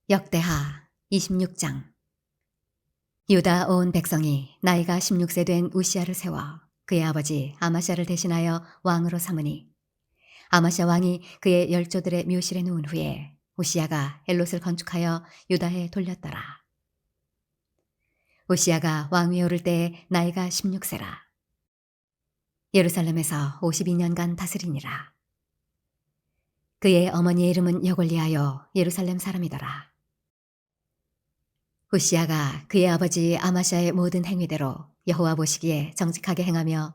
역대하 26장. 유다 온 백성이 나이가 16세 된 우시야를 세워 그의 아버지 아마샤를 대신하여 왕으로 삼으니, 아마샤 왕이 그의 열조들의 묘실에 누운 후에 우시야가 엘롯을 건축하여 유다에 돌렸더라. 우시야가 왕위에 오를 때에 나이가 16세라. 예루살렘에서 52년간 다스리니라. 그의 어머니의 이름은 여골리하여 예루살렘 사람이더라. 우시야가 그의 아버지 아마샤의 모든 행위대로 여호와 보시기에 정직하게 행하며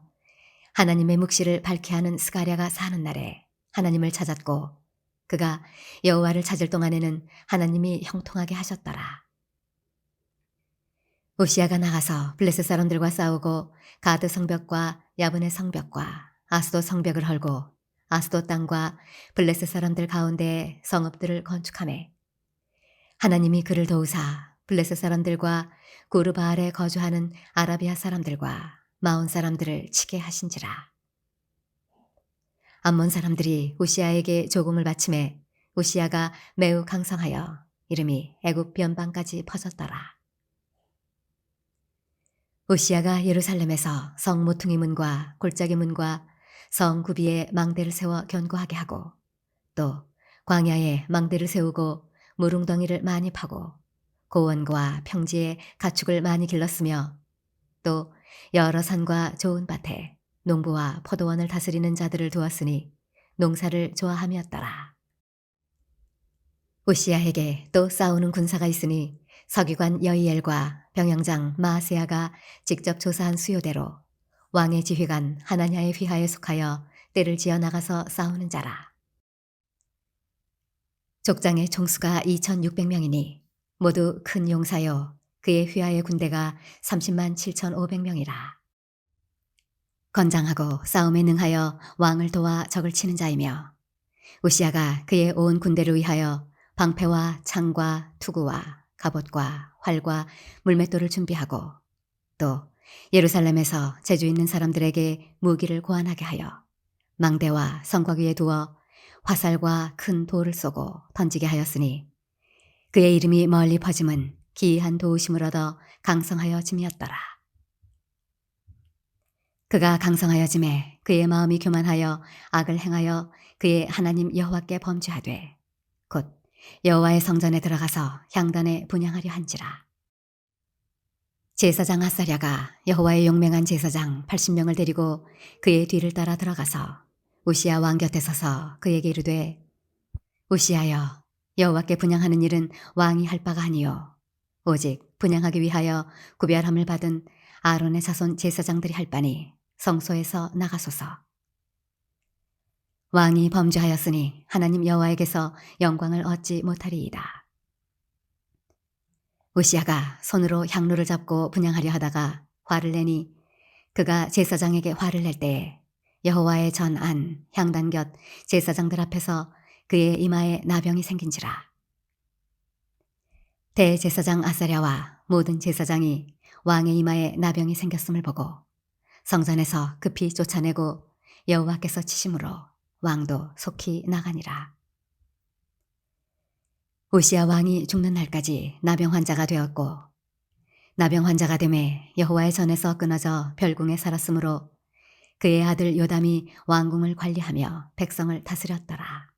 하나님의 묵시를 밝게 하는 스가랴가 사는 날에 하나님을 찾았고, 그가 여호와를 찾을 동안에는 하나님이 형통하게 하셨더라. 우시야가 나가서 블레셋 사람들과 싸우고 가드 성벽과 야브네 성벽과 아스돗 성벽을 헐고 아스돗 땅과 블레셋 사람들 가운데 성읍들을 건축하매, 하나님이 그를 도우사 블레셋 사람들과 구르바알에 거주하는 아라비아 사람들과 마온 사람들을 치게 하신지라. 암몬 사람들이 우시야에게 조공을 바치매 우시야가 매우 강성하여 이름이 애굽 변방까지 퍼졌더라. 우시야가 예루살렘에서 성 모퉁이 문과 골짜기 문과 성 구비에 망대를 세워 견고하게 하고, 또 광야에 망대를 세우고 무릉덩이를 많이 파고 고원과 평지에 가축을 많이 길렀으며, 또 여러 산과 좋은 밭에 농부와 포도원을 다스리는 자들을 두었으니 농사를 좋아함이었더라. 우시야에게 또 싸우는 군사가 있으니 서기관 여이엘과 병영장 마아세야가 직접 조사한 수요대로 왕의 지휘관 하나냐의 휘하에 속하여 떼를 지어 나가서 싸우는 자라. 족장의 총수가 2,600명이니 모두 큰 용사요, 그의 휘하의 군대가 30만 7,500명이라. 건장하고 싸움에 능하여 왕을 도와 적을 치는 자이며, 우시야가 그의 온 군대를 위하여 방패와 창과 투구와 갑옷과 활과 물맷돌을 준비하고, 또 예루살렘에서 재주 있는 사람들에게 무기를 고안하게 하여 망대와 성곽 위에 두어 화살과 큰 돌을 쏘고 던지게 하였으니, 그의 이름이 멀리 퍼짐은 기이한 도우심을 얻어 강성하여 짐이었더라. 그가 강성하여 짐에 그의 마음이 교만하여 악을 행하여 그의 하나님 여호와께 범죄하되, 곧 여호와의 성전에 들어가서 향단에 분향하려 한지라. 제사장 아사랴가 여호와의 용맹한 제사장 80명을 데리고 그의 뒤를 따라 들어가서 우시야 왕 곁에 서서 그에게 이르되, 우시야여, 여호와께 분향하는 일은 왕이 할 바가 아니요 오직 분향하기 위하여 구별함을 받은 아론의 자손 제사장들이 할 바니 성소에서 나가소서. 왕이 범죄하였으니 하나님 여호와에게서 영광을 얻지 못하리이다. 우시야가 손으로 향로를 잡고 분향하려 하다가 화를 내니, 그가 제사장에게 화를 낼 때에 여호와의 전 안 향단 곁 제사장들 앞에서 그의 이마에 나병이 생긴지라. 대제사장 아사랴와 모든 제사장이 왕의 이마에 나병이 생겼음을 보고 성전에서 급히 쫓아내고 여호와께서 치심으로 왕도 속히 나가니라. 우시야 왕이 죽는 날까지 나병 환자가 되었고, 나병 환자가 되매 여호와의 전에서 끊어져 별궁에 살았으므로 그의 아들 요담이 왕궁을 관리하며 백성을 다스렸더라.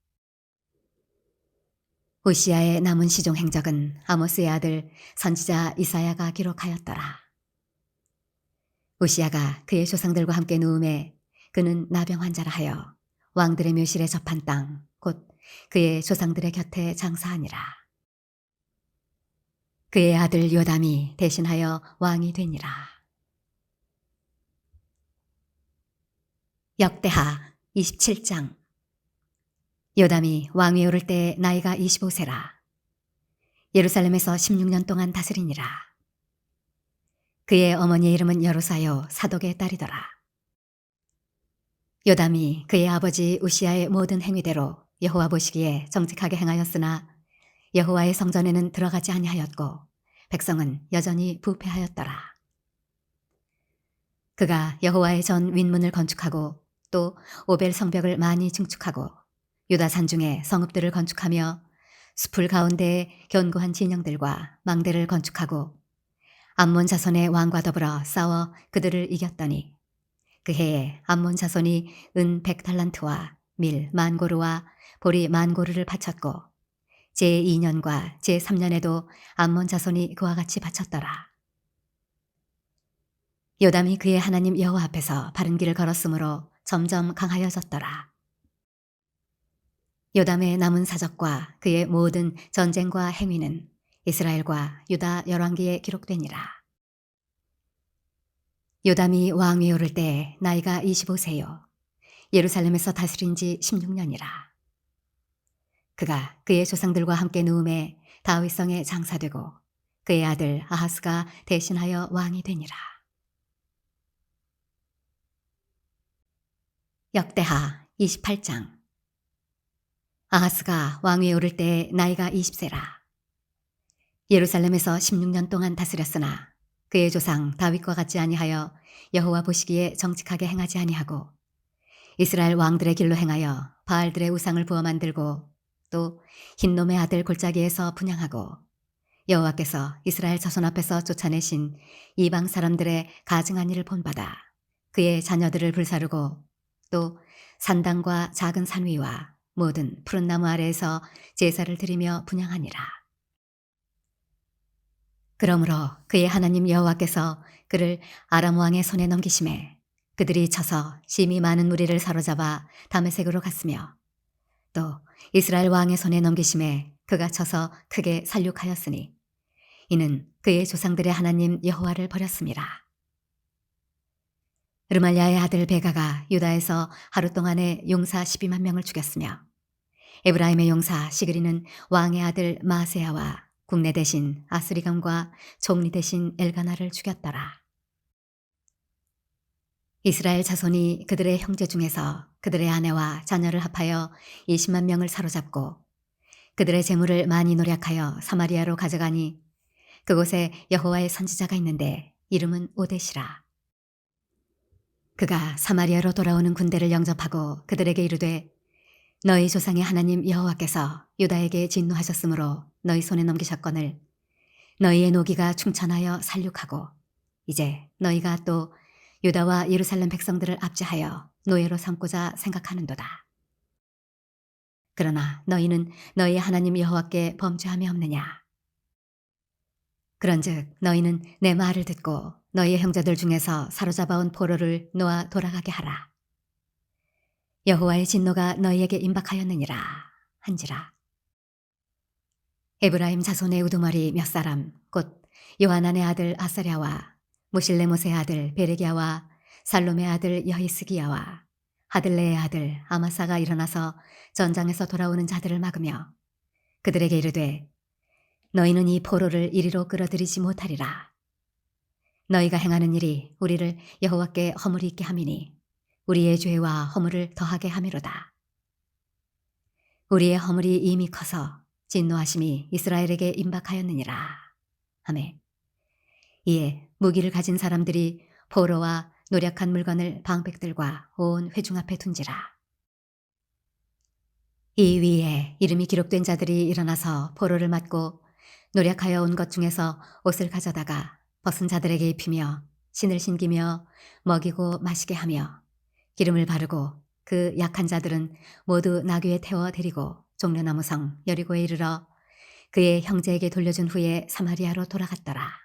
우시야의 남은 시종 행적은 아모스의 아들 선지자 이사야가 기록하였더라. 우시야가 그의 조상들과 함께 누움에 그는 나병 환자라 하여 왕들의 묘실에 접한 땅, 곧 그의 조상들의 곁에 장사하니라. 그의 아들 요담이 대신하여 왕이 되니라. 역대하 27장. 요담이 왕위에 오를 때 나이가 25세라. 예루살렘에서 16년 동안 다스리니라. 그의 어머니의 이름은 여루사요 사독의 딸이더라. 요담이 그의 아버지 우시야의 모든 행위대로 여호와 보시기에 정직하게 행하였으나 여호와의 성전에는 들어가지 아니하였고 백성은 여전히 부패하였더라. 그가 여호와의 전 윗문을 건축하고 또 오벨 성벽을 많이 증축하고 유다 산중에 성읍들을 건축하며 숲을 가운데에 견고한 진영들과 망대를 건축하고 암몬 자손의 왕과 더불어 싸워 그들을 이겼더니 그 해에 암몬 자손이 은 100달란트와 밀 만고르와 보리 만고르를 바쳤고 제2년과 제3년에도 암몬 자손이 그와 같이 바쳤더라. 요담이 그의 하나님 여호와 앞에서 바른 길을 걸었으므로 점점 강하여졌더라. 요담의 남은 사적과 그의 모든 전쟁과 행위는 이스라엘과 유다 열왕기에 기록되니라. 요담이 왕위에 오를 때 나이가 25세요. 예루살렘에서 다스린 지 16년이라. 그가 그의 조상들과 함께 누움에 다윗성에 장사되고 그의 아들 아하스가 대신하여 왕이 되니라. 역대하 28장. 아하스가 왕위에 오를 때 나이가 20세라. 예루살렘에서 16년 동안 다스렸으나 그의 조상 다윗과 같지 아니하여 여호와 보시기에 정직하게 행하지 아니하고 이스라엘 왕들의 길로 행하여 바알들의 우상을 부어 만들고 또 흰놈의 아들 골짜기에서 분향하고 여호와께서 이스라엘 자손 앞에서 쫓아내신 이방 사람들의 가증한 일을 본받아 그의 자녀들을 불사르고 또 산당과 작은 산 위와 모든 푸른 나무 아래에서 제사를 드리며 분향하니라. 그러므로 그의 하나님 여호와께서 그를 아람 왕의 손에 넘기심에 그들이 쳐서 심히 많은 무리를 사로잡아 다메섹으로 갔으며 또 이스라엘 왕의 손에 넘기심에 그가 쳐서 크게 살육하였으니 이는 그의 조상들의 하나님 여호와를 버렸음이라. 르말야의 아들 베가가 유다에서 하루 동안에 용사 12만 명을 죽였으며 에브라임의 용사 시그리는 왕의 아들 마세야와 국내 대신 아스리감과 총리 대신 엘가나를 죽였더라. 이스라엘 자손이 그들의 형제 중에서 그들의 아내와 자녀를 합하여 20만 명을 사로잡고 그들의 재물을 많이 노력하여 사마리아로 가져가니 그곳에 여호와의 선지자가 있는데 이름은 오데시라. 그가 사마리아로 돌아오는 군대를 영접하고 그들에게 이르되 너희 조상의 하나님 여호와께서 유다에게 진노하셨으므로 너희 손에 넘기셨거늘 너희의 노기가 충천하여 살육하고 이제 너희가 또 유다와 예루살렘 백성들을 압제하여 노예로 삼고자 생각하는도다. 그러나 너희는 너희의 하나님 여호와께 범죄함이 없느냐? 그런즉 너희는 내 말을 듣고 너희의 형제들 중에서 사로잡아온 포로를 놓아 돌아가게 하라. 여호와의 진노가 너희에게 임박하였느니라 한지라. 에브라임 자손의 우두머리 몇 사람 곧 요하난의 아들 아사랴와 무실레못의 아들 베레기야와 살롬의 아들 여히스기야와 하들레의 아들 아마사가 일어나서 전장에서 돌아오는 자들을 막으며 그들에게 이르되 너희는 이 포로를 이리로 끌어들이지 못하리라. 너희가 행하는 일이 우리를 여호와께 허물이 있게 함이니 우리의 죄와 허물을 더하게 함이로다. 우리의 허물이 이미 커서 진노하심이 이스라엘에게 임박하였느니라 하매 이에 무기를 가진 사람들이 포로와 노력한 물건을 방백들과 온 회중 앞에 둔지라. 이 위에 이름이 기록된 자들이 일어나서 포로를 맞고 노력하여 온 것 중에서 옷을 가져다가 벗은 자들에게 입히며 신을 신기며 먹이고 마시게 하며 기름을 바르고 그 약한 자들은 모두 나귀에 태워 데리고 종려나무 성 여리고에 이르러 그의 형제에게 돌려준 후에 사마리아로 돌아갔더라.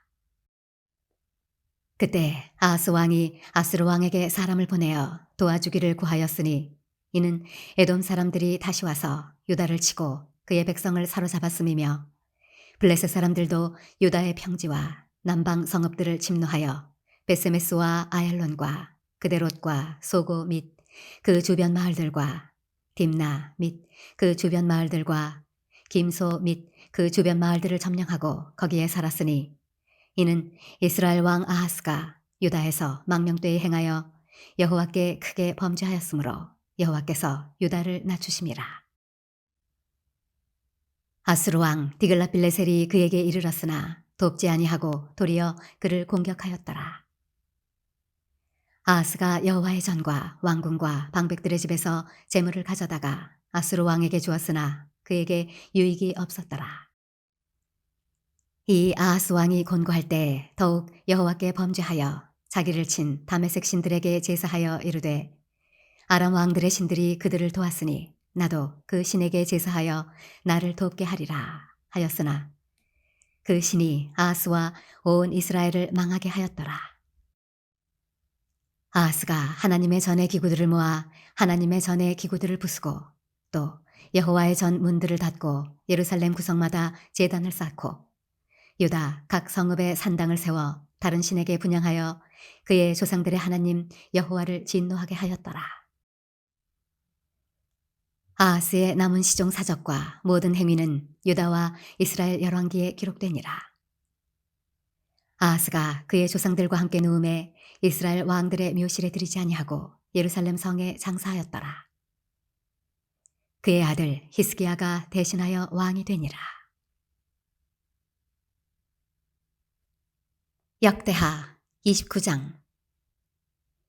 그때 아하스 왕이 아스루 왕에게 사람을 보내어 도와주기를 구하였으니 이는 에돔 사람들이 다시 와서 유다를 치고 그의 백성을 사로잡았음이며 블레셋 사람들도 유다의 평지와 남방 성읍들을 침노하여 베세메스와 아얄론과 그데롯과 소고 및 그 주변 마을들과 딥나 및 그 주변 마을들과 김소 및 그 주변 마을들을 점령하고 거기에 살았으니 이는 이스라엘 왕 아하스가 유다에서 망명되이 행하여 여호와께 크게 범죄하였으므로 여호와께서 유다를 낮추심이라. 아스루 왕 디글랏빌레셀이 그에게 이르렀으나 돕지 아니하고 도리어 그를 공격하였더라. 아하스가 여호와의 전과 왕궁과 방백들의 집에서 재물을 가져다가 아스루 왕에게 주었으나 그에게 유익이 없었더라. 이 아하스 왕이 곤고할 때 더욱 여호와께 범죄하여 자기를 친 다메섹 신들에게 제사하여 이르되 아람 왕들의 신들이 그들을 도왔으니 나도 그 신에게 제사하여 나를 돕게 하리라 하였으나 그 신이 아하스와 온 이스라엘을 망하게 하였더라. 아하스가 하나님의 전의 기구들을 모아 하나님의 전의 기구들을 부수고 또 여호와의 전 문들을 닫고 예루살렘 구성마다 제단을 쌓고 유다 각 성읍에 산당을 세워 다른 신에게 분향하여 그의 조상들의 하나님 여호와를 진노하게 하였더라. 아하스의 남은 시종 사적과 모든 행위는 유다와 이스라엘 열왕기에 기록되니라. 아하스가 그의 조상들과 함께 누움에 이스라엘 왕들의 묘실에 들이지 아니하고 예루살렘 성에 장사하였더라. 그의 아들 히스기야가 대신하여 왕이 되니라. 역대하 29장.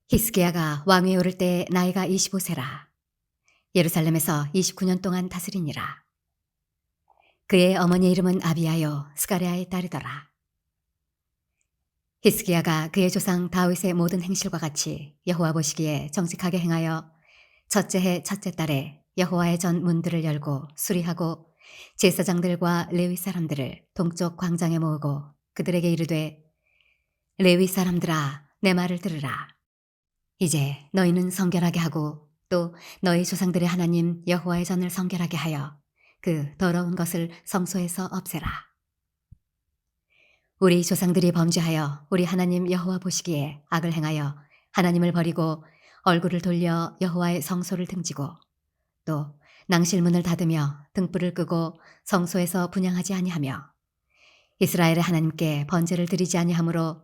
히스기야가 왕위에 오를 때 나이가 25세라. 예루살렘에서 29년 동안 다스리니라. 그의 어머니의 이름은 아비야요 스가랴의 딸이더라. 히스기야가 그의 조상 다윗의 모든 행실과 같이 여호와 보시기에 정직하게 행하여 첫째 해 첫째 달에 여호와의 전 문들을 열고 수리하고 제사장들과 레위 사람들을 동쪽 광장에 모으고 그들에게 이르되 레위 사람들아 내 말을 들으라. 이제 너희는 성결하게 하고 또 너희 조상들의 하나님 여호와의 전을 성결하게 하여 그 더러운 것을 성소에서 없애라. 우리 조상들이 범죄하여 우리 하나님 여호와 보시기에 악을 행하여 하나님을 버리고 얼굴을 돌려 여호와의 성소를 등지고 또 낭실문을 닫으며 등불을 끄고 성소에서 분향하지 아니하며 이스라엘의 하나님께 번제를 드리지 아니하므로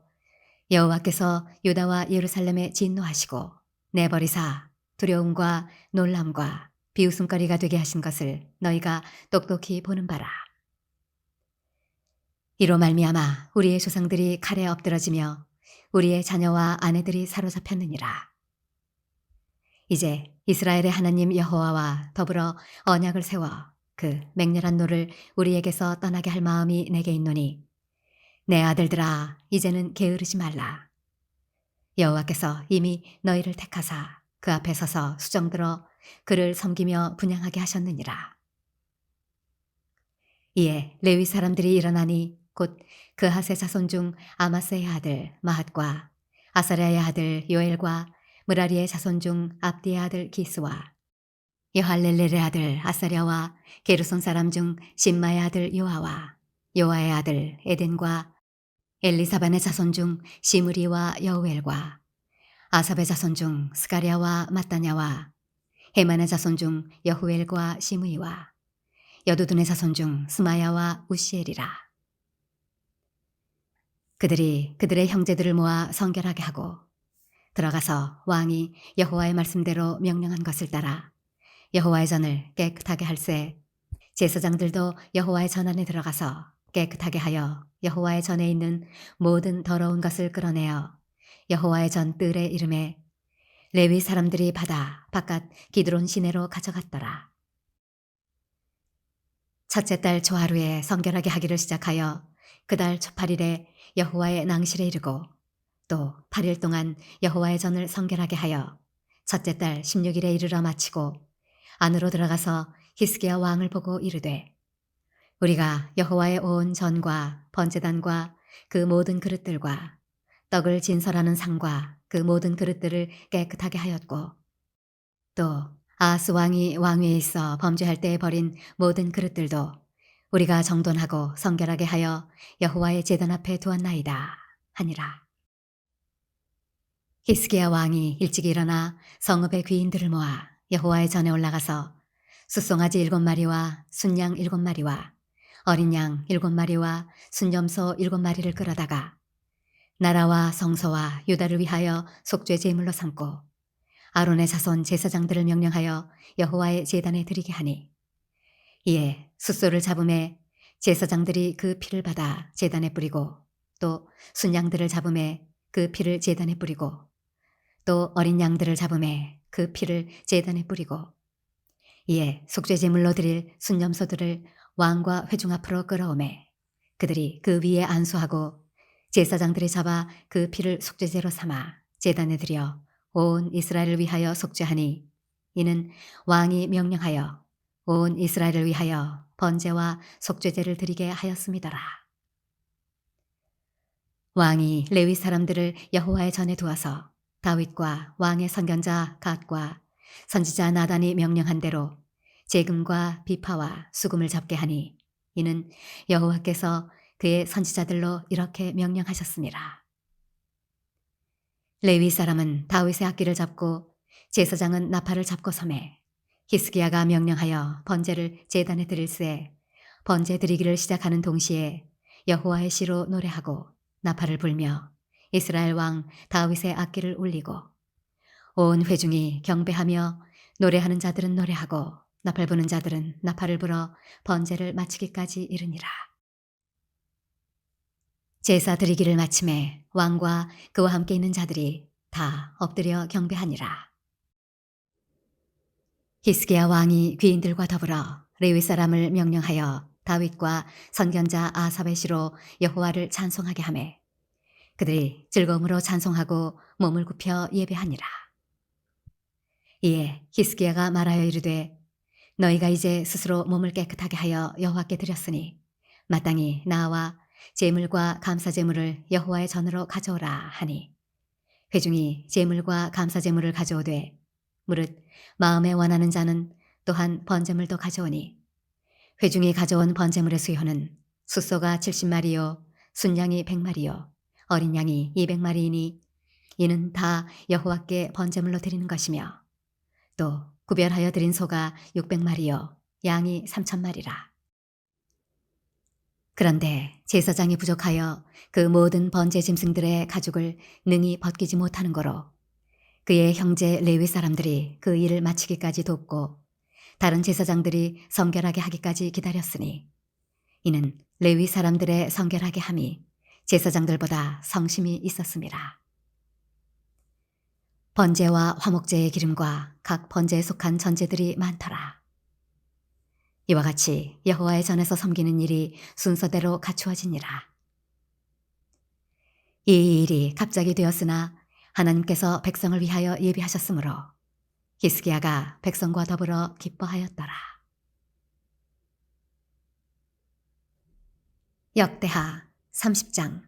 여호와께서 유다와 예루살렘에 진노하시고 내버리사 두려움과 놀람과 비웃음거리가 되게 하신 것을 너희가 똑똑히 보는 바라. 이로 말미암아 우리의 조상들이 칼에 엎드러지며 우리의 자녀와 아내들이 사로잡혔느니라. 이제 이스라엘의 하나님 여호와와 더불어 언약을 세워 그 맹렬한 노를 우리에게서 떠나게 할 마음이 내게 있노니 내 아들들아 이제는 게으르지 말라. 여호와께서 이미 너희를 택하사 그 앞에 서서 수정들어 그를 섬기며 분향하게 하셨느니라. 이에 레위 사람들이 일어나니 곧 그하세 자손 중 아마스의 아들 마핫과 아사랴의 아들 요엘과 무라리의 자손 중 압디의 아들 기스와 여할렐렐의 아들 아사랴와 게르손 사람 중 심마의 아들 요아와 요아의 아들 에덴과 엘리사반의 자손 중 시므리와 여우엘과 아삽의 자손 중 스가랴와 마따냐와 헤만의 자손 중 여후엘과 시므이와 여두둔의 자손 중 스마야와 우시엘이라. 그들이 그들의 형제들을 모아 성결하게 하고 들어가서 왕이 여호와의 말씀대로 명령한 것을 따라 여호와의 전을 깨끗하게 할세 제사장들도 여호와의 전 안에 들어가서 깨끗하게 하여 여호와의 전에 있는 모든 더러운 것을 끌어내어 여호와의 전 뜰의 이름에 레위 사람들이 받아 바깥 기드론 시내로 가져갔더라. 첫째 달 초하루에 성결하게 하기를 시작하여 그 달 초8일에 여호와의 낭실에 이르고 또 8일 동안 여호와의 전을 성결하게 하여 첫째 달 16일에 이르러 마치고 안으로 들어가서 히스기야 왕을 보고 이르되 우리가 여호와의 온 전과 번제단과 그 모든 그릇들과 떡을 진설하는 상과 그 모든 그릇들을 깨끗하게 하였고 또 아하스 왕이 왕위에 있어 범죄할 때에 버린 모든 그릇들도 우리가 정돈하고 성결하게 하여 여호와의 제단 앞에 두었나이다 하니라. 히스기야 왕이 일찍 일어나 성읍의 귀인들을 모아 여호와의 전에 올라가서 숫송아지 7마리와 순양 7마리와 어린 양 7마리와 순염소 7마리를 끌어다가 나라와 성소와 유다를 위하여 속죄 제물로 삼고 아론의 자손 제사장들을 명령하여 여호와의 제단에 드리게 하니 이에 숫소를 잡음에 제사장들이 그 피를 받아 제단에 뿌리고 또 순양들을 잡음에 그 피를 제단에 뿌리고 또 어린 양들을 잡음에 그 피를 제단에 뿌리고 이에 속죄제물로 드릴 순념소들을 왕과 회중 앞으로 끌어오매 그들이 그 위에 안수하고 제사장들이 잡아 그 피를 속죄제로 삼아 제단에 드려 온 이스라엘을 위하여 속죄하니 이는 왕이 명령하여 온 이스라엘을 위하여 번제와 속죄제를 드리게 하였음이더라. 왕이 레위 사람들을 여호와의 전에 두어서 다윗과 왕의 선견자 갓과 선지자 나단이 명령한 대로 재금과 비파와 수금을 잡게 하니 이는 여호와께서 그의 선지자들로 이렇게 명령하셨습니다. 레위 사람은 다윗의 악기를 잡고 제사장은 나팔을 잡고 섬에 히스기야가 명령하여 번제를 제단에 드릴새 번제 드리기를 시작하는 동시에 여호와의 시로 노래하고 나팔을 불며 이스라엘 왕 다윗의 악기를 울리고 온 회중이 경배하며 노래하는 자들은 노래하고 나팔 부는 자들은 나팔을 불어 번제를 마치기까지 이르니라. 제사 드리기를 마침에 왕과 그와 함께 있는 자들이 다 엎드려 경배하니라. 히스기야 왕이 귀인들과 더불어 레위 사람을 명령하여 다윗과 선견자 아삽의 시로 여호와를 찬송하게 하매 그들이 즐거움으로 찬송하고 몸을 굽혀 예배하니라. 이에 히스기야가 말하여 이르되 너희가 이제 스스로 몸을 깨끗하게 하여 여호와께 드렸으니 마땅히 나와 제물과 감사제물을 여호와의 전으로 가져오라 하니 회중이 제물과 감사제물을 가져오되 무릇 마음에 원하는 자는 또한 번제물도 가져오니 회중이 가져온 번제물의 수요는 숫소가 70마리요 순양이 100마리요 어린 양이 200마리이니 이는 다 여호와께 번제물로 드리는 것이며 또 구별하여 드린 소가 600마리요 양이 3,000마리라. 그런데 제사장이 부족하여 그 모든 번제 짐승들의 가죽을 능히 벗기지 못하는 거로 그의 형제 레위 사람들이 그 일을 마치기까지 돕고 다른 제사장들이 성결하게 하기까지 기다렸으니 이는 레위 사람들의 성결하게 함이 제사장들보다 성심이 있었습니다. 번제와 화목제의 기름과 각 번제에 속한 전제들이 많더라. 이와 같이 여호와의 전에서 섬기는 일이 순서대로 갖추어지니라. 이 일이 갑자기 되었으나 하나님께서 백성을 위하여 예비하셨으므로 히스기야가 백성과 더불어 기뻐하였더라. 역대하 30장.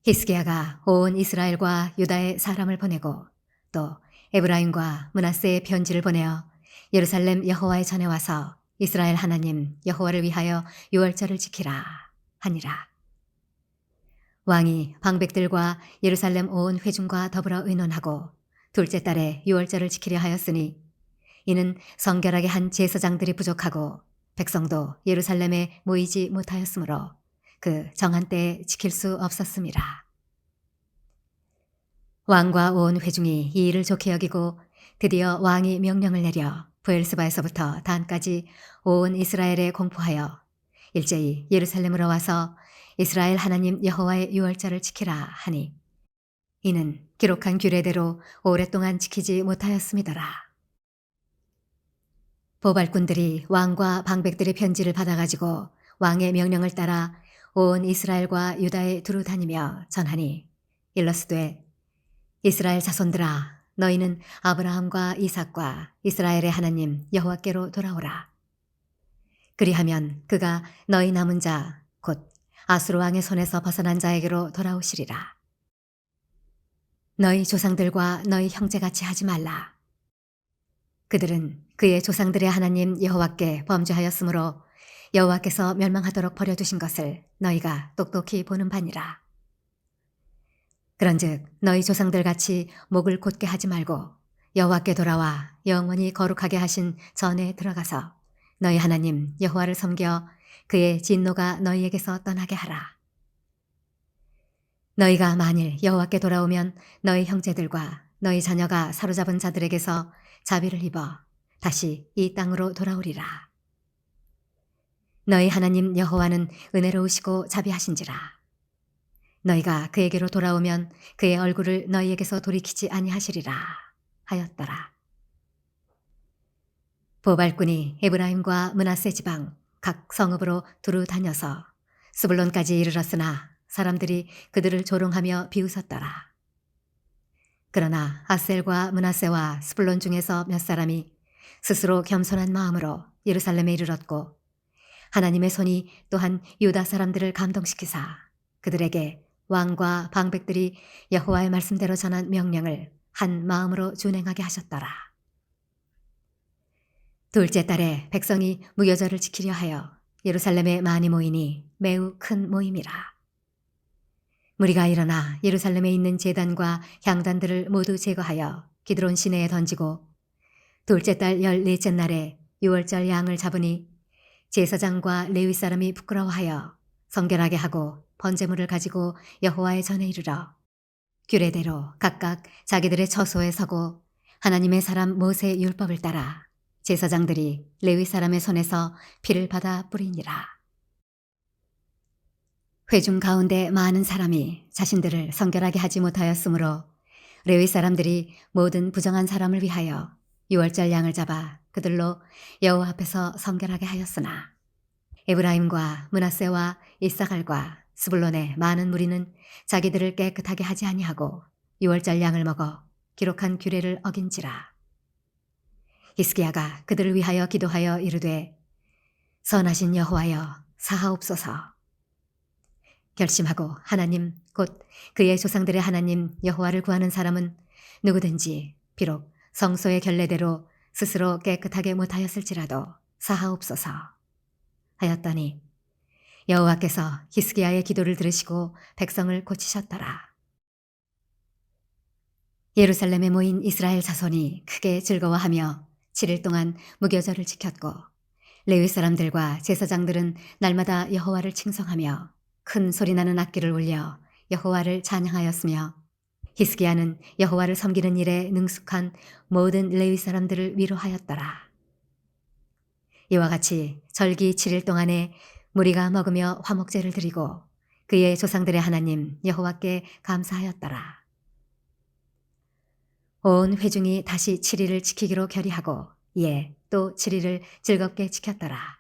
히스기야가 온 이스라엘과 유다의 사람을 보내고 또 에브라임과 므낫세의 편지를 보내어 예루살렘 여호와의 전에 와서 이스라엘 하나님 여호와를 위하여 유월절을 지키라 하니라. 왕이 방백들과 예루살렘 온 회중과 더불어 의논하고 둘째 달에 유월절을 지키려 하였으니 이는 성결하게 한 제사장들이 부족하고 백성도 예루살렘에 모이지 못하였으므로 그 정한 때에 지킬 수 없었음이라. 왕과 온 회중이 이 일을 좋게 여기고 드디어 왕이 명령을 내려 브엘스바에서부터 단까지 온 이스라엘에 공포하여 일제히 예루살렘으로 와서 이스라엘 하나님 여호와의 유월절을 지키라 하니 이는 기록한 규례대로 오랫동안 지키지 못하였음이더라. 보발꾼들이 왕과 방백들의 편지를 받아가지고 왕의 명령을 따라 온 이스라엘과 유다에 두루 다니며 전하니 일러스되 이스라엘 자손들아 너희는 아브라함과 이삭과 이스라엘의 하나님 여호와께로 돌아오라. 그리하면 그가 너희 남은 자 곧 아수르 왕의 손에서 벗어난 자에게로 돌아오시리라. 너희 조상들과 너희 형제같이 하지 말라. 그들은 그의 조상들의 하나님 여호와께 범죄하였으므로 여호와께서 멸망하도록 버려두신 것을 너희가 똑똑히 보는 바니라. 그런즉 너희 조상들같이 목을 곧게 하지 말고 여호와께 돌아와 영원히 거룩하게 하신 전에 들어가서 너희 하나님 여호와를 섬겨 그의 진노가 너희에게서 떠나게 하라. 너희가 만일 여호와께 돌아오면 너희 형제들과 너희 자녀가 사로잡은 자들에게서 자비를 입어 다시 이 땅으로 돌아오리라. 너희 하나님 여호와는 은혜로우시고 자비하신지라. 너희가 그에게로 돌아오면 그의 얼굴을 너희에게서 돌이키지 아니하시리라 하였더라. 보발꾼이 에브라임과 므낫세 지방 각 성읍으로 두루 다녀서 스불론까지 이르렀으나 사람들이 그들을 조롱하며 비웃었더라. 그러나 아셀과 므낫세와 스불론 중에서 몇 사람이 스스로 겸손한 마음으로 예루살렘에 이르렀고 하나님의 손이 또한 유다 사람들을 감동시키사 그들에게 왕과 방백들이 여호와의 말씀대로 전한 명령을 한 마음으로 준행하게 하셨더라. 둘째 달에 백성이 무교절을 지키려 하여 예루살렘에 많이 모이니 매우 큰 모임이라. 무리가 일어나 예루살렘에 있는 제단과 향단들을 모두 제거하여 기드론 시내에 던지고 둘째 달 14째 날에 6월절 양을 잡으니 제사장과 레위 사람이 부끄러워하여 성결하게 하고 번제물을 가지고 여호와의 전에 이르러 규례대로 각각 자기들의 처소에 서고 하나님의 사람 모세의 율법을 따라 제사장들이 레위 사람의 손에서 피를 받아 뿌리니라. 회중 가운데 많은 사람이 자신들을 성결하게 하지 못하였으므로 레위 사람들이 모든 부정한 사람을 위하여 6월절 양을 잡아 그들로 여호와 앞에서 성결하게 하였으나 에브라임과 므낫세와 이사갈과 스불론의 많은 무리는 자기들을 깨끗하게 하지 아니하고 6월절 양을 먹어 기록한 규례를 어긴지라. 히스기야가 그들을 위하여 기도하여 이르되 선하신 여호와여 사하옵소서. 결심하고 하나님 곧 그의 조상들의 하나님 여호와를 구하는 사람은 누구든지 비록 성소의 결례대로 스스로 깨끗하게 못하였을지라도 사하옵소서 하였더니 여호와께서 히스기야의 기도를 들으시고 백성을 고치셨더라. 예루살렘에 모인 이스라엘 자손이 크게 즐거워하며 7일 동안 무교절을 지켰고 레위 사람들과 제사장들은 날마다 여호와를 칭송하며 큰 소리나는 악기를 울려 여호와를 찬양하였으며 히스기야는 여호와를 섬기는 일에 능숙한 모든 레위 사람들을 위로하였더라. 이와 같이 절기 7일 동안에 무리가 먹으며 화목제를 드리고 그의 조상들의 하나님 여호와께 감사하였더라. 온 회중이 다시 7일을 지키기로 결의하고 이에 또 7일을 즐겁게 지켰더라.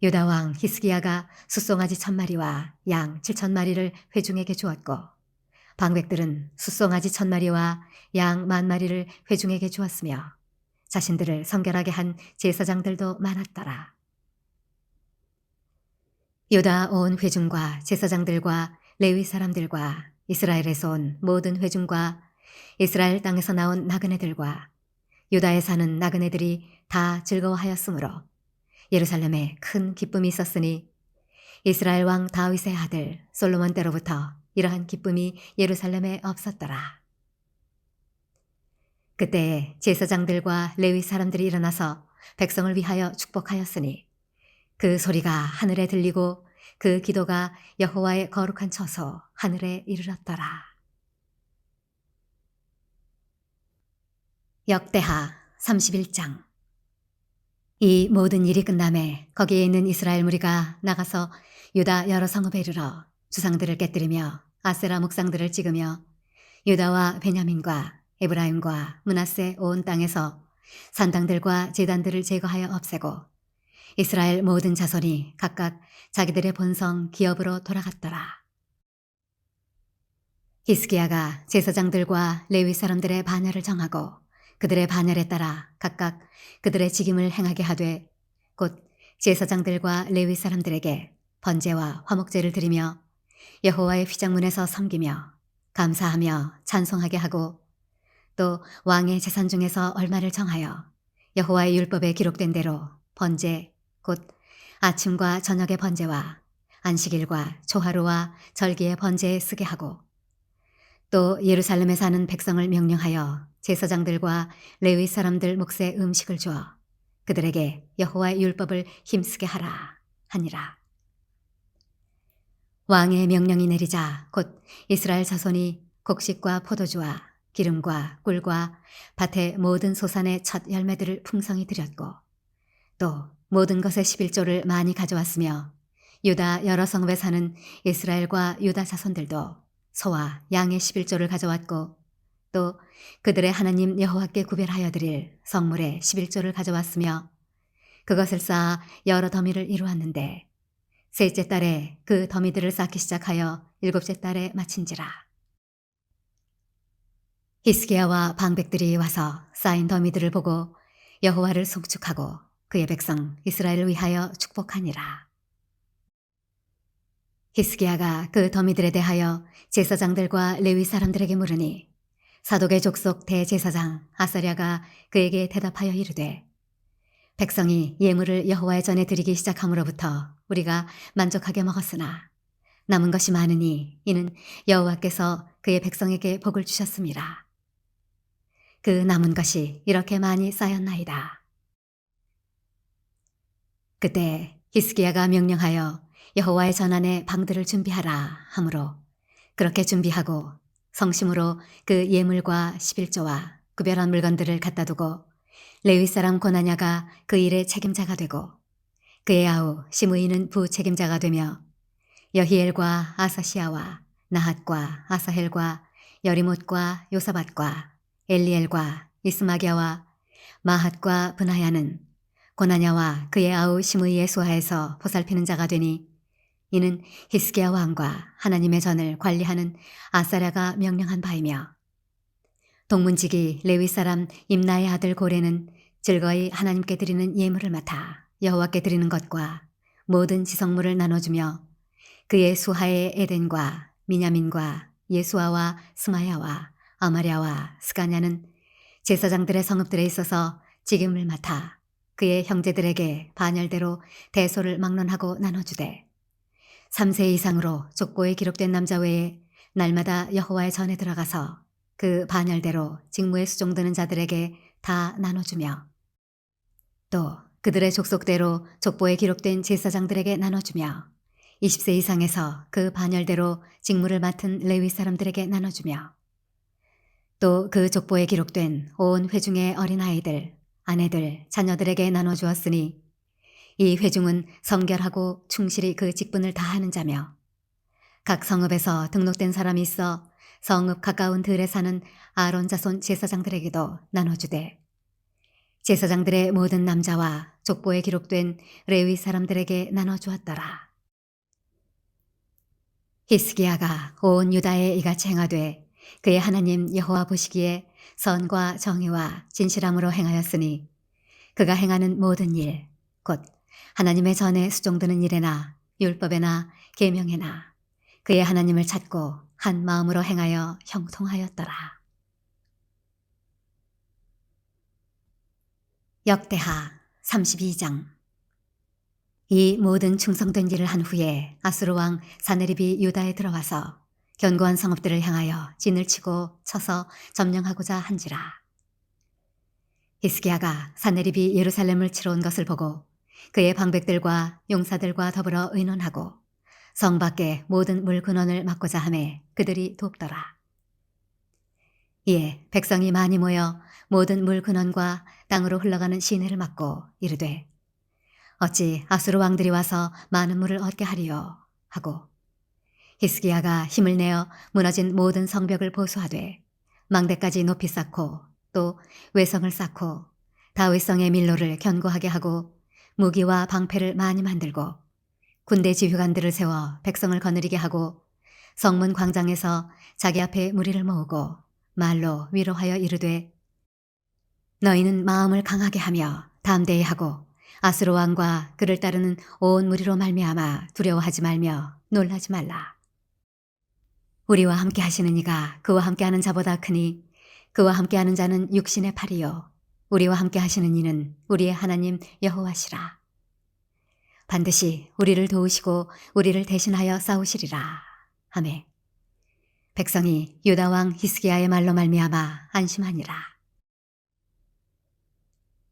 유다 왕 히스기야가 숫송아지 1000마리와 양 7000마리를 회중에게 주었고 방백들은 숫송아지 1000마리와 양 10,000마리를 회중에게 주었으며 자신들을 성결하게 한 제사장들도 많았더라. 유다 온 회중과 제사장들과 레위 사람들과 이스라엘에서 온 모든 회중과 이스라엘 땅에서 나온 나그네들과 유다에 사는 나그네들이 다 즐거워하였으므로 예루살렘에 큰 기쁨이 있었으니 이스라엘 왕 다윗의 아들 솔로몬 때로부터 이러한 기쁨이 예루살렘에 없었더라. 그때에 제사장들과 레위 사람들이 일어나서 백성을 위하여 축복하였으니 그 소리가 하늘에 들리고 그 기도가 여호와의 거룩한 처소 하늘에 이르렀더라. 역대하 31장. 이 모든 일이 끝남에 거기에 있는 이스라엘 무리가 나가서 유다 여러 성읍에 이르러 주상들을 깨뜨리며 아세라 목상들을 찍으며 유다와 베냐민과 에브라임과 므낫세 온 땅에서 산당들과 제단들을 제거하여 없애고 이스라엘 모든 자손이 각각 자기들의 본성 기업으로 돌아갔더라. 히스기야가 제사장들과 레위 사람들의 반열을 정하고 그들의 반열에 따라 각각 그들의 직임을 행하게 하되 곧 제사장들과 레위 사람들에게 번제와 화목제를 드리며 여호와의 휘장문에서 섬기며 감사하며 찬송하게 하고 또 왕의 재산 중에서 얼마를 정하여 여호와의 율법에 기록된 대로 번제 곧 아침과 저녁의 번제와 안식일과 초하루와 절기의 번제에 쓰게 하고 또 예루살렘에 사는 백성을 명령하여 제사장들과 레위 사람들 몫의 음식을 주어 그들에게 여호와의 율법을 힘쓰게 하라 하니라. 왕의 명령이 내리자 곧 이스라엘 자손이 곡식과 포도주와 기름과 꿀과 밭의 모든 소산의 첫 열매들을 풍성히 드렸고 또 모든 것의 11조를 많이 가져왔으며 유다 여러 성읍에 사는 이스라엘과 유다 자손들도 소와 양의 11조를 가져왔고 또 그들의 하나님 여호와께 구별하여 드릴 성물의 11조를 가져왔으며 그것을 쌓아 여러 더미를 이루었는데 셋째 달에 그 더미들을 쌓기 시작하여 일곱째 달에 마친지라. 히스기야와 방백들이 와서 쌓인 더미들을 보고 여호와를 송축하고 그의 백성 이스라엘을 위하여 축복하니라. 히스기야가 그 더미들에 대하여 제사장들과 레위 사람들에게 물으니 사독의 족속 대제사장 아사랴가 그에게 대답하여 이르되 백성이 예물을 여호와의 전에 드리기 시작함으로부터 우리가 만족하게 먹었으나 남은 것이 많으니 이는 여호와께서 그의 백성에게 복을 주셨습니다. 그 남은 것이 이렇게 많이 쌓였나이다. 그때 히스기야가 명령하여 여호와의 전안에 방들을 준비하라 하므로 그렇게 준비하고 성심으로 그 예물과 11조와 구별한 물건들을 갖다 두고 레위 사람 고나냐가 그 일의 책임자가 되고 그의 아우 시므이는 부책임자가 되며 여히엘과 아사시아와 나핫과 아사헬과 여리못과 요사밧과 엘리엘과 이스마기야와 마핫과 브나야는 고나냐와 그의 아우 시므이의 수하에서 보살피는 자가 되니 이는 히스기야 왕과 하나님의 전을 관리하는 아사랴가 명령한 바이며 동문지기 레위 사람 임나의 아들 고레는 즐거이 하나님께 드리는 예물을 맡아 여호와께 드리는 것과 모든 지성물을 나눠주며 그의 수하의 에덴과 미냐민과 예수아와 스마야와 아마랴와 스가냐는 제사장들의 성읍들에 있어서 직임을 맡아 그의 형제들에게 반열대로 대소를 막론하고 나눠주되 3세 이상으로 족보에 기록된 남자 외에 날마다 여호와의 전에 들어가서 그 반열대로 직무에 수종드는 자들에게 다 나눠주며 또 그들의 족속대로 족보에 기록된 제사장들에게 나눠주며 20세 이상에서 그 반열대로 직무를 맡은 레위 사람들에게 나눠주며 또 그 족보에 기록된 온 회중의 어린아이들, 아내들, 자녀들에게 나눠주었으니 이 회중은 성결하고 충실히 그 직분을 다하는 자며 각 성읍에서 등록된 사람이 있어 성읍 가까운 들에 사는 아론 자손 제사장들에게도 나눠주되 제사장들의 모든 남자와 족보에 기록된 레위 사람들에게 나눠주었더라. 히스기야가 온 유다에 이같이 행하되 그의 하나님 여호와 보시기에 선과 정의와 진실함으로 행하였으니 그가 행하는 모든 일, 곧 하나님의 전에 수종드는 일에나 율법에나 계명에나 그의 하나님을 찾고 한 마음으로 행하여 형통하였더라. 역대하 32장. 이 모든 충성된 일을 한 후에 아수르 왕 사네립이 유다에 들어와서 견고한 성읍들을 향하여 진을 치고 쳐서 점령하고자 한지라. 히스기야가 사네립이 예루살렘을 치러 온 것을 보고 그의 방백들과 용사들과 더불어 의논하고 성 밖에 모든 물 근원을 막고자 하매 그들이 돕더라. 이에 백성이 많이 모여 모든 물 근원과 땅으로 흘러가는 시내를 막고 이르되 어찌 아수르 왕들이 와서 많은 물을 얻게 하리요 하고 히스기야가 힘을 내어 무너진 모든 성벽을 보수하되 망대까지 높이 쌓고 또 외성을 쌓고 다윗성의 밀로를 견고하게 하고 무기와 방패를 많이 만들고 군대 지휘관들을 세워 백성을 거느리게 하고 성문 광장에서 자기 앞에 무리를 모으고 말로 위로하여 이르되 너희는 마음을 강하게 하며 담대히 하고 아수르 왕과 그를 따르는 온 무리로 말미암아 두려워하지 말며 놀라지 말라. 우리와 함께 하시는 이가 그와 함께하는 자보다 크니 그와 함께하는 자는 육신의 팔이요 우리와 함께 하시는 이는 우리의 하나님 여호와시라. 반드시 우리를 도우시고 우리를 대신하여 싸우시리라 하매 백성이 유다 왕 히스기야의 말로 말미암아 안심하니라.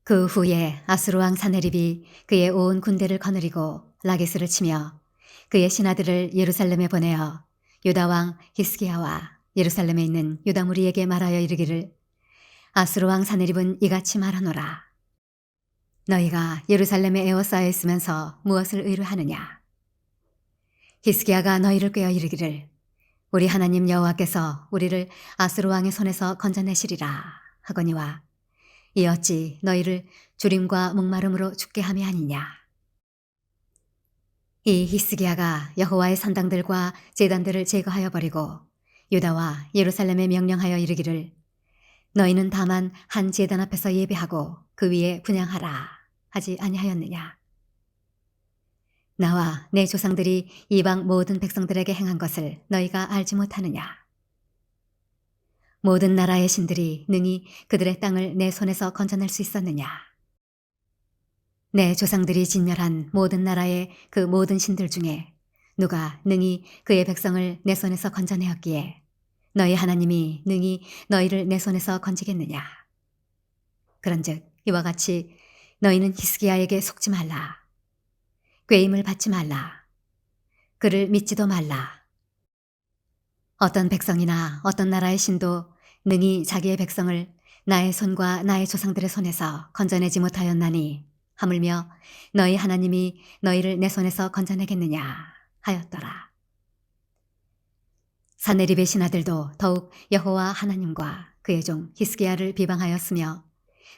그 후에 아수르 왕 사네립이 그의 온 군대를 거느리고 라게스를 치며 그의 신하들을 예루살렘에 보내어 유다 왕 히스기야와 예루살렘에 있는 유다 무리에게 말하여 이르기를 아수르 왕 사네립은 이같이 말하노라. 너희가 예루살렘에 에워싸여 있으면서 무엇을 의뢰하느냐? 히스기야가 너희를 꾀어 이르기를 우리 하나님 여호와께서 우리를 아수르 왕의 손에서 건져내시리라 하거니와 이 어찌 너희를 주림과 목마름으로 죽게 함이 아니냐. 이 히스기야가 여호와의 산당들과 제단들을 제거하여 버리고 유다와 예루살렘에 명령하여 이르기를 너희는 다만 한 제단 앞에서 예배하고 그 위에 분향하라 하지 아니하였느냐. 나와 내 조상들이 이방 모든 백성들에게 행한 것을 너희가 알지 못하느냐. 모든 나라의 신들이 능히 그들의 땅을 내 손에서 건져낼 수 있었느냐. 내 조상들이 진멸한 모든 나라의 그 모든 신들 중에 누가 능히 그의 백성을 내 손에서 건져내었기에 너희 하나님이 능히 너희를 내 손에서 건지겠느냐. 그런즉 이와 같이 너희는 히스기야에게 속지 말라. 꾀임을 받지 말라. 그를 믿지도 말라. 어떤 백성이나 어떤 나라의 신도 능히 자기의 백성을 나의 손과 나의 조상들의 손에서 건져내지 못하였나니 하물며 너희 하나님이 너희를 내 손에서 건져내겠느냐 하였더라. 사네립의 신하들도 더욱 여호와 하나님과 그의 종 히스기야를 비방하였으며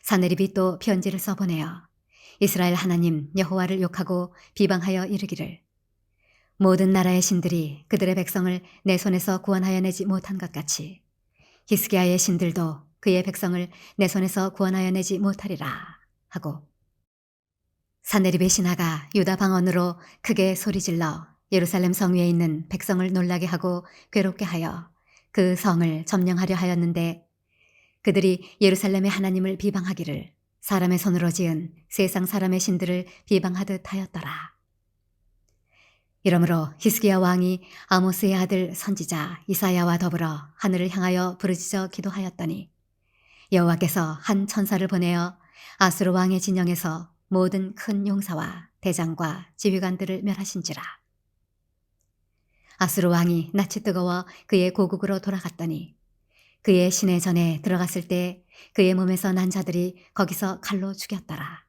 사네립이 또 편지를 써보내어 이스라엘 하나님 여호와를 욕하고 비방하여 이르기를 모든 나라의 신들이 그들의 백성을 내 손에서 구원하여 내지 못한 것 같이 히스기야의 신들도 그의 백성을 내 손에서 구원하여 내지 못하리라 하고 사네립의 신하가 유다 방언으로 크게 소리질러 예루살렘 성 위에 있는 백성을 놀라게 하고 괴롭게 하여 그 성을 점령하려 하였는데 그들이 예루살렘의 하나님을 비방하기를 사람의 손으로 지은 세상 사람의 신들을 비방하듯 하였더라. 이러므로 히스기야 왕이 아모스의 아들 선지자 이사야와 더불어 하늘을 향하여 부르짖어 기도하였더니 여호와께서 한 천사를 보내어 아수르 왕의 진영에서 모든 큰 용사와 대장과 지휘관들을 멸하신지라. 아수르 왕이 낯이 뜨거워 그의 고국으로 돌아갔더니 그의 시내 전에 들어갔을 때 그의 몸에서 난 자들이 거기서 칼로 죽였더라.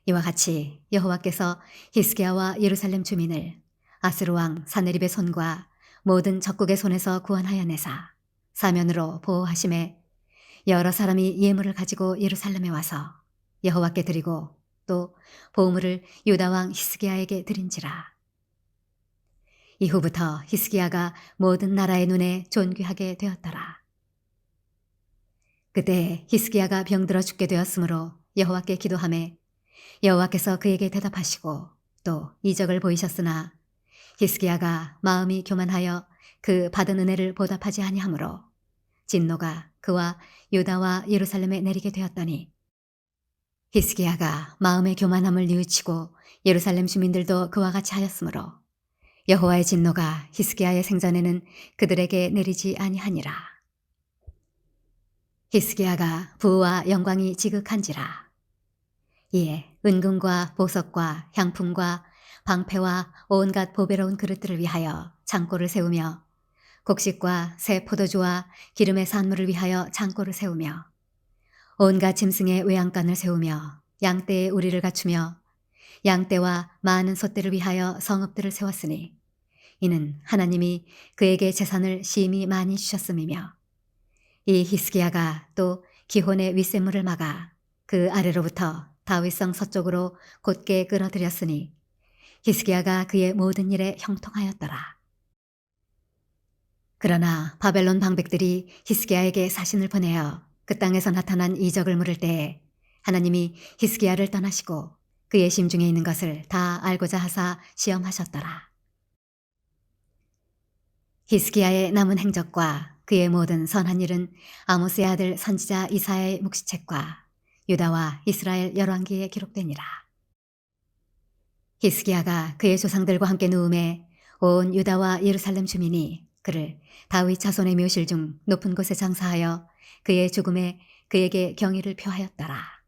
이와 같이 여호와께서 히스기야와 예루살렘 주민을 아수르 왕 사네립의 손과 모든 적국의 손에서 구원하여 내사 사면으로 보호하심에 여러 사람이 예물을 가지고 예루살렘에 와서 여호와께 드리고 또 보물을 유다 왕 히스기야에게 드린지라. 이후부터 히스기야가 모든 나라의 눈에 존귀하게 되었더라. 그때 히스기야가 병들어 죽게 되었으므로 여호와께 기도하매 여호와께서 그에게 대답하시고 또 이적을 보이셨으나 히스기야가 마음이 교만하여 그 받은 은혜를 보답하지 아니하므로 진노가 그와 유다와 예루살렘에 내리게 되었더니 히스기야가 마음의 교만함을 뉘우치고 예루살렘 주민들도 그와 같이 하였으므로 여호와의 진노가 히스기야의 생전에는 그들에게 내리지 아니하니라. 히스기야가 부와 영광이 지극한지라. 이에 은금과 보석과 향품과 방패와 온갖 보배로운 그릇들을 위하여 창고를 세우며 곡식과 새 포도주와 기름의 산물을 위하여 창고를 세우며 온갖 짐승의 외양간을 세우며 양떼의 우리를 갖추며 양떼와 많은 솥들을 위하여 성읍들을 세웠으니 이는 하나님이 그에게 재산을 심히 많이 주셨음이며 이 히스기야가 또 기혼의 윗샘물을 막아 그 아래로부터 다윗성 서쪽으로 곧게 끌어들였으니 히스기야가 그의 모든 일에 형통하였더라. 그러나 바벨론 방백들이 히스기야에게 사신을 보내어 그 땅에서 나타난 이적을 물을 때에 하나님이 히스기야를 떠나시고 그의 심중에 있는 것을 다 알고자 하사 시험하셨더라. 히스기야의 남은 행적과 그의 모든 선한 일은 아모스의 아들 선지자 이사야의 묵시책과 유다와 이스라엘 열왕기에 기록되니라. 히스기야가 그의 조상들과 함께 누움에 온 유다와 예루살렘 주민이 그를 다윗 자손의 묘실 중 높은 곳에 장사하여 그의 죽음에 그에게 경의를 표하였더라.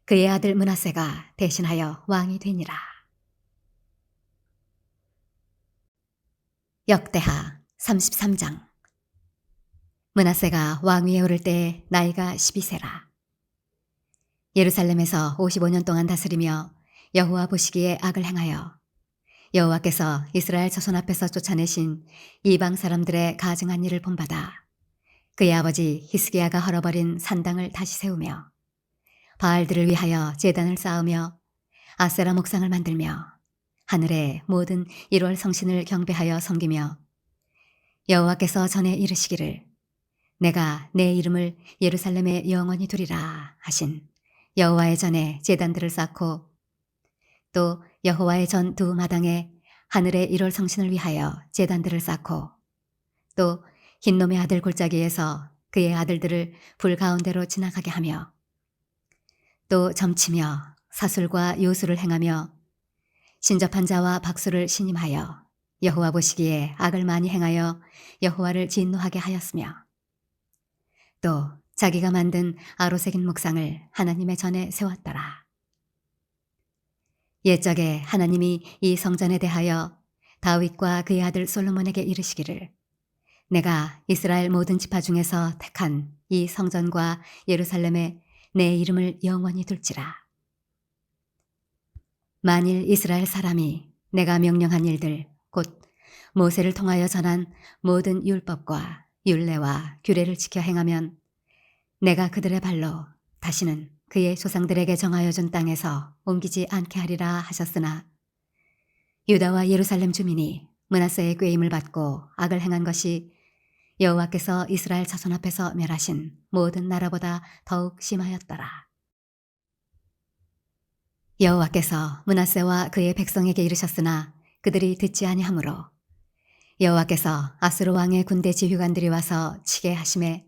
그의 아들 므낫세가 대신하여 왕이 되니라. 역대하 33장. 므낫세가 왕위에 오를 때 나이가 12세라. 예루살렘에서 55년 동안 다스리며 여호와 보시기에 악을 행하여 여호와께서 이스라엘 자손 앞에서 쫓아내신 이방 사람들의 가증한 일을 본받아 그의 아버지 히스기야가 헐어버린 산당을 다시 세우며 바알들을 위하여 제단을 쌓으며 아세라 목상을 만들며 하늘의 모든 1월 성신을 경배하여 섬기며 여호와께서 전에 이르시기를 내가 내 이름을 예루살렘에 영원히 두리라 하신 여호와의 전에 제단들을 쌓고 또 여호와의 전 두 마당에 하늘의 1월 성신을 위하여 제단들을 쌓고 또 흰놈의 아들 골짜기에서 그의 아들들을 불 가운데로 지나가게 하며 또 점치며 사술과 요술을 행하며 신접한 자와 박수를 신임하여 여호와 보시기에 악을 많이 행하여 여호와를 진노하게 하였으며 또 자기가 만든 아로새긴 목상을 하나님의 전에 세웠더라. 옛적에 하나님이 이 성전에 대하여 다윗과 그의 아들 솔로몬에게 이르시기를 내가 이스라엘 모든 지파 중에서 택한 이 성전과 예루살렘에 내 이름을 영원히 둘지라. 만일 이스라엘 사람이 내가 명령한 일들 곧 모세를 통하여 전한 모든 율법과 율례와 규례를 지켜 행하면 내가 그들의 발로 다시는 그의 조상들에게 정하여 준 땅에서 옮기지 않게 하리라 하셨으나 유다와 예루살렘 주민이 므낫세의 꾀임을 받고 악을 행한 것이 여호와께서 이스라엘 자손 앞에서 멸하신 모든 나라보다 더욱 심하였더라. 여호와께서 므낫세와 그의 백성에게 이르셨으나 그들이 듣지 아니하므로 여호와께서 아수르 왕의 군대 지휘관들이 와서 치게 하심에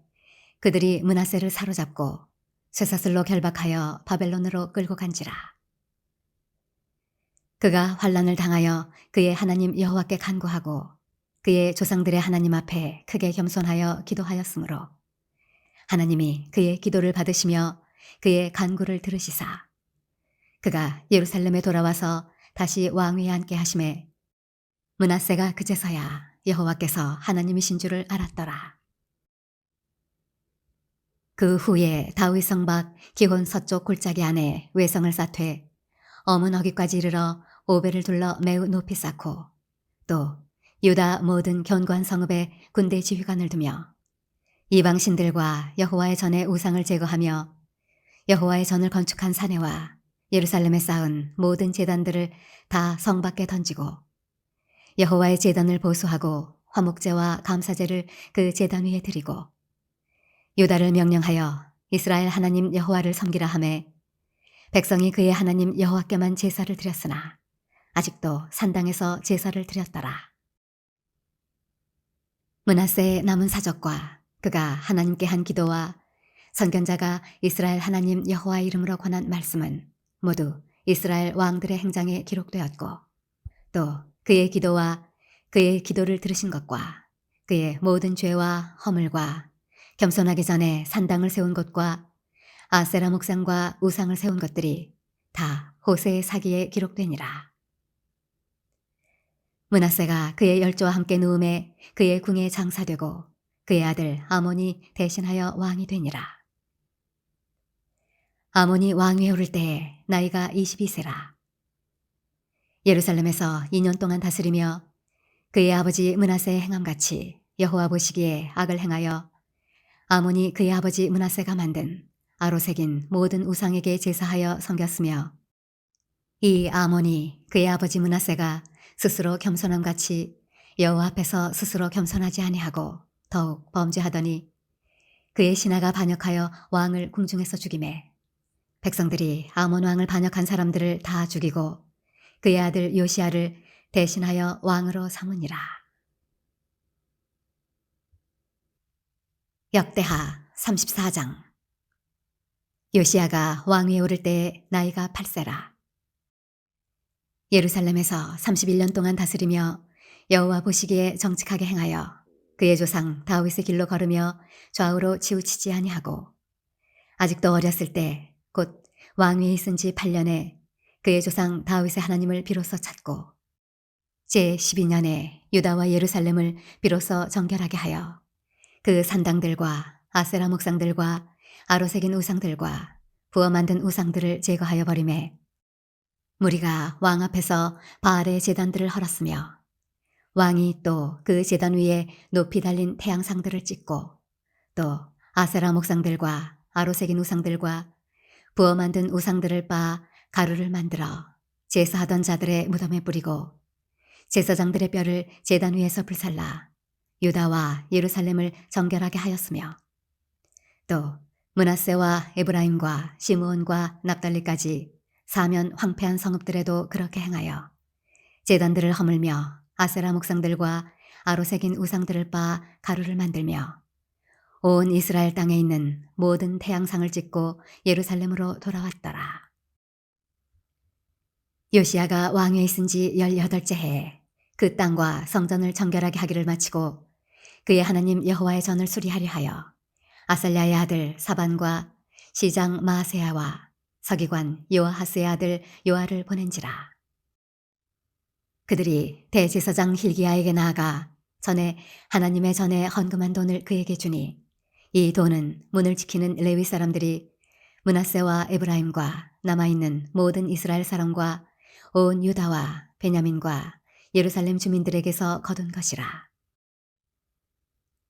그들이 므낫세를 사로잡고 쇠사슬로 결박하여 바벨론으로 끌고 간지라. 그가 환난을 당하여 그의 하나님 여호와께 간구하고 그의 조상들의 하나님 앞에 크게 겸손하여 기도하였으므로 하나님이 그의 기도를 받으시며 그의 간구를 들으시사 그가 예루살렘에 돌아와서 다시 왕위에 앉게 하심에 므낫세가 그제서야 여호와께서 하나님이신 줄을 알았더라. 그 후에 다윗 성 밖 기혼 서쪽 골짜기 안에 외성을 쌓되 어문 어귀까지 이르러 오벨을 둘러 매우 높이 쌓고 또 유다 모든 견고한 성읍에 군대 지휘관을 두며 이방 신들과 여호와의 전의 우상을 제거하며 여호와의 전을 건축한 사내와 예루살렘에 쌓은 모든 제단들을 다 성 밖에 던지고 여호와의 제단을 보수하고 화목제와 감사제를 그 제단 위에 드리고 유다를 명령하여 이스라엘 하나님 여호와를 섬기라 하매 백성이 그의 하나님 여호와께만 제사를 드렸으나 아직도 산당에서 제사를 드렸더라. 므낫세의 남은 사적과 그가 하나님께 한 기도와 선견자가 이스라엘 하나님 여호와 이름으로 권한 말씀은 모두 이스라엘 왕들의 행장에 기록되었고 또 그의 기도와 그의 기도를 들으신 것과 그의 모든 죄와 허물과 겸손하기 전에 산당을 세운 것과 아세라 목상과 우상을 세운 것들이 다 호세의 사기에 기록되니라. 므낫세가 그의 열조와 함께 누움에 그의 궁에 장사되고 그의 아들 아몬이 대신하여 왕이 되니라. 아몬이 왕위에 오를 때에 나이가 22세라. 예루살렘에서 2년 동안 다스리며 그의 아버지 므낫세의 행함같이 여호와 보시기에 악을 행하여 아몬이 그의 아버지 므낫세가 만든 아로새긴 모든 우상에게 제사하여 섬겼으며 이 아몬이 그의 아버지 므낫세가 스스로 겸손함같이 여호와 앞에서 스스로 겸손하지 아니하고 더욱 범죄하더니 그의 신하가 반역하여 왕을 궁중에서 죽이매 백성들이 아몬 왕을 반역한 사람들을 다 죽이고 그의 아들 요시야를 대신하여 왕으로 삼으니라. 역대하 34장. 요시야가 왕위에 오를 때에 나이가 8세라. 예루살렘에서 31년 동안 다스리며 여호와 보시기에 정직하게 행하여 그의 조상 다윗의 길로 걸으며 좌우로 치우치지 아니하고 아직도 어렸을 때 곧 왕위에 있은 지 8년에 그의 조상 다윗의 하나님을 비로소 찾고 제12년에 유다와 예루살렘을 비로소 정결하게 하여 그 산당들과 아세라 목상들과 아로새긴 우상들과 부어 만든 우상들을 제거하여 버리매 무리가 왕 앞에서 바알의 제단들을 헐었으며 왕이 또 그 제단 위에 높이 달린 태양상들을 찍고 또 아세라 목상들과 아로새긴 우상들과 부어 만든 우상들을 빻아 가루를 만들어 제사하던 자들의 무덤에 뿌리고 제사장들의 뼈를 제단 위에서 불살라 유다와 예루살렘을 정결하게 하였으며 또 므낫세와 에브라임과 시므온과 납달리까지 사면 황폐한 성읍들에도 그렇게 행하여 제단들을 허물며 아세라 목상들과 아로새긴 우상들을 빻아 가루를 만들며 온 이스라엘 땅에 있는 모든 태양상을 찍고 예루살렘으로 돌아왔더라. 요시야가 왕위에 있은 지 18째 해에 그 땅과 성전을 정결하게 하기를 마치고 그의 하나님 여호와의 전을 수리하려 하여 아살랴의 아들 사반과 시장 마아세야와 서기관 요아하스의 아들 요아를 보낸지라. 그들이 대제사장 힐기야에게 나아가 전에 하나님의 전에 헌금한 돈을 그에게 주니 이 돈은 문을 지키는 레위 사람들이 므낫세와 에브라임과 남아있는 모든 이스라엘 사람과 온 유다와 베냐민과 예루살렘 주민들에게서 거둔 것이라.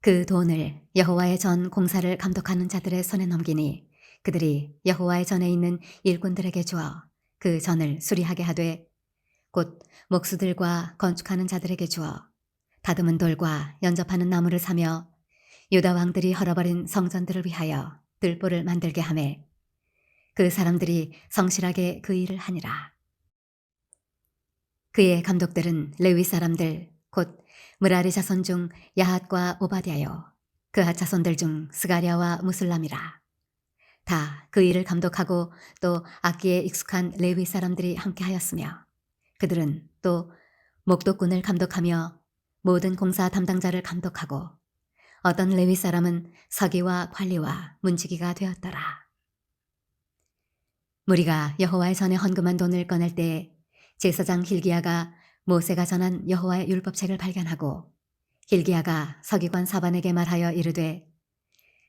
그 돈을 여호와의 전 공사를 감독하는 자들의 손에 넘기니 그들이 여호와의 전에 있는 일꾼들에게 주어 그 전을 수리하게 하되 곧 목수들과 건축하는 자들에게 주어 다듬은 돌과 연접하는 나무를 사며 유다 왕들이 헐어버린 성전들을 위하여 들보를 만들게 하매 그 사람들이 성실하게 그 일을 하니라. 그의 감독들은 레위 사람들 곧 므라리 자손 중 야핫과 오바댜요 그핫 자손들 중 스가랴와 무슬람이라. 다 그 일을 감독하고 또 악기에 익숙한 레위 사람들이 함께하였으며 그들은 또 목독군을 감독하며 모든 공사 담당자를 감독하고 어떤 레위 사람은 서기와 관리와 문지기가 되었더라. 무리가 여호와의 전에 헌금한 돈을 꺼낼 때에 제사장 힐기야가 모세가 전한 여호와의 율법책을 발견하고 힐기야가 서기관 사반에게 말하여 이르되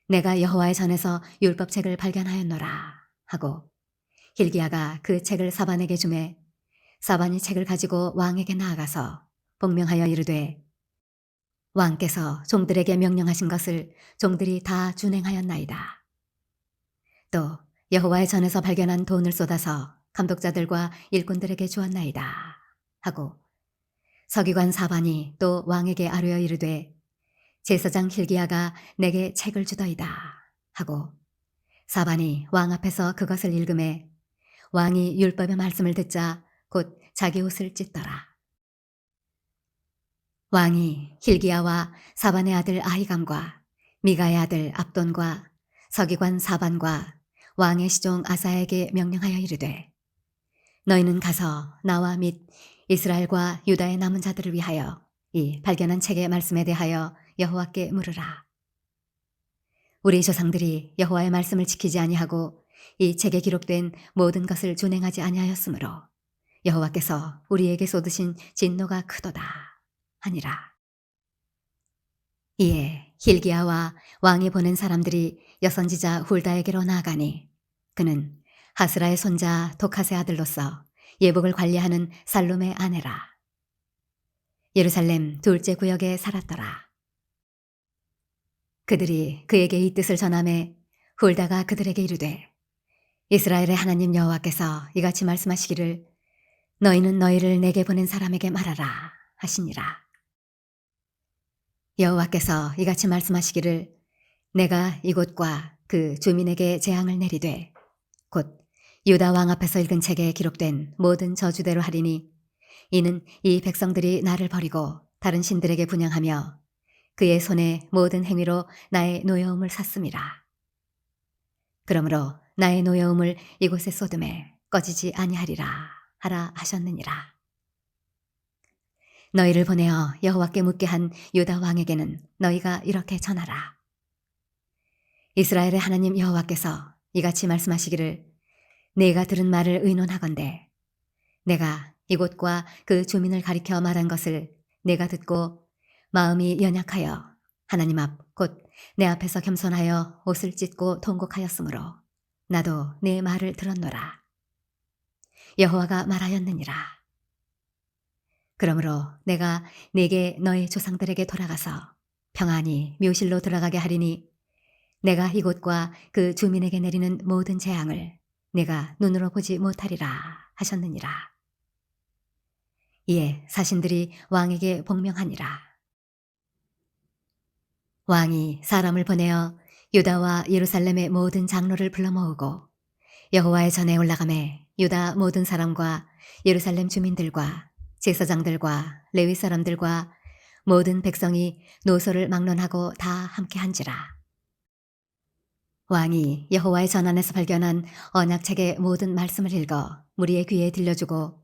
내가 여호와의 전에서 율법책을 발견하였노라 하고 힐기야가 그 책을 사반에게 주매 사반이 책을 가지고 왕에게 나아가서 복명하여 이르되 왕께서 종들에게 명령하신 것을 종들이 다 준행하였나이다. 또 여호와의 전에서 발견한 돈을 쏟아서 감독자들과 일꾼들에게 주었나이다 하고 서기관 사반이 또 왕에게 아뢰어 이르되 제사장 힐기야가 내게 책을 주더이다 하고 사반이 왕 앞에서 그것을 읽음에 왕이 율법의 말씀을 듣자 곧 자기 옷을 찢더라. 왕이 힐기야와 사반의 아들 아히감과 미가의 아들 압돈과 서기관 사반과 왕의 시종 아사에게 명령하여 이르되 너희는 가서 나와 및 이스라엘과 유다의 남은 자들을 위하여 이 발견한 책의 말씀에 대하여 여호와께 물으라. 우리 조상들이 여호와의 말씀을 지키지 아니하고 이 책에 기록된 모든 것을 준행하지 아니하였으므로 여호와께서 우리에게 쏟으신 진노가 크도다 하니라. 이에 힐기야와 왕이 보낸 사람들이 여선지자 훌다에게로 나아가니 그는 하스라의 손자 도카스의 아들로서 예복을 관리하는 살룸의 아내라. 예루살렘 둘째 구역에 살았더라. 그들이 그에게 이 뜻을 전하매 훌다가 그들에게 이르되 이스라엘의 하나님 여호와께서 이같이 말씀하시기를 너희는 너희를 내게 보낸 사람에게 말하라 하시니라. 여호와께서 이같이 말씀하시기를 내가 이곳과 그 주민에게 재앙을 내리되 곧 유다 왕 앞에서 읽은 책에 기록된 모든 저주대로 하리니 이는 이 백성들이 나를 버리고 다른 신들에게 분향하며 그의 손에 모든 행위로 나의 노여움을 샀음이라. 그러므로 나의 노여움을 이곳에 쏟음에 꺼지지 아니하리라 하라 하셨느니라. 너희를 보내어 여호와께 묻게 한 유다 왕에게는 너희가 이렇게 전하라. 이스라엘의 하나님 여호와께서 이같이 말씀하시기를 내가 들은 말을 의논하건대 내가 이곳과 그 주민을 가리켜 말한 것을 내가 듣고 마음이 연약하여 하나님 앞 곧 내 앞에서 겸손하여 옷을 찢고 통곡하였으므로 나도 내 말을 들었노라. 여호와가 말하였느니라. 그러므로 내가 네게 너희 조상들에게 돌아가서 평안히 묘실로 들어가게 하리니 내가 이곳과 그 주민에게 내리는 모든 재앙을 내가 눈으로 보지 못하리라 하셨느니라. 이에 사신들이 왕에게 복명하니라. 왕이 사람을 보내어 유다와 예루살렘의 모든 장로를 불러 모으고 여호와의 전에 올라가매 유다 모든 사람과 예루살렘 주민들과 제사장들과 레위 사람들과 모든 백성이 노소를 막론하고 다 함께한지라. 왕이 여호와의 전 안에서 발견한 언약책의 모든 말씀을 읽어 무리의 귀에 들려주고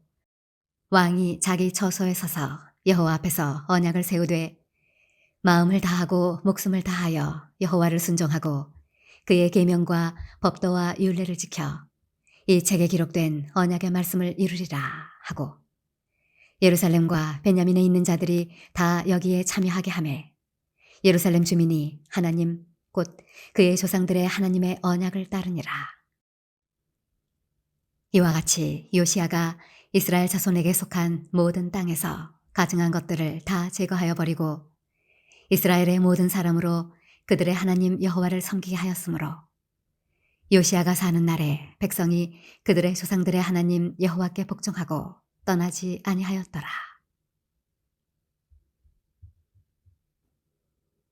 왕이 자기 처소에 서서 여호와 앞에서 언약을 세우되 마음을 다하고 목숨을 다하여 여호와를 순종하고 그의 계명과 법도와 율례를 지켜 이 책에 기록된 언약의 말씀을 이루리라 하고 예루살렘과 베냐민에 있는 자들이 다 여기에 참여하게 하매 예루살렘 주민이 하나님 곧 그의 조상들의 하나님의 언약을 따르니라. 이와 같이 요시야가 이스라엘 자손에게 속한 모든 땅에서 가증한 것들을 다 제거하여 버리고 이스라엘의 모든 사람으로 그들의 하나님 여호와를 섬기게 하였으므로 요시야가 사는 날에 백성이 그들의 조상들의 하나님 여호와께 복종하고 떠나지 아니하였더라.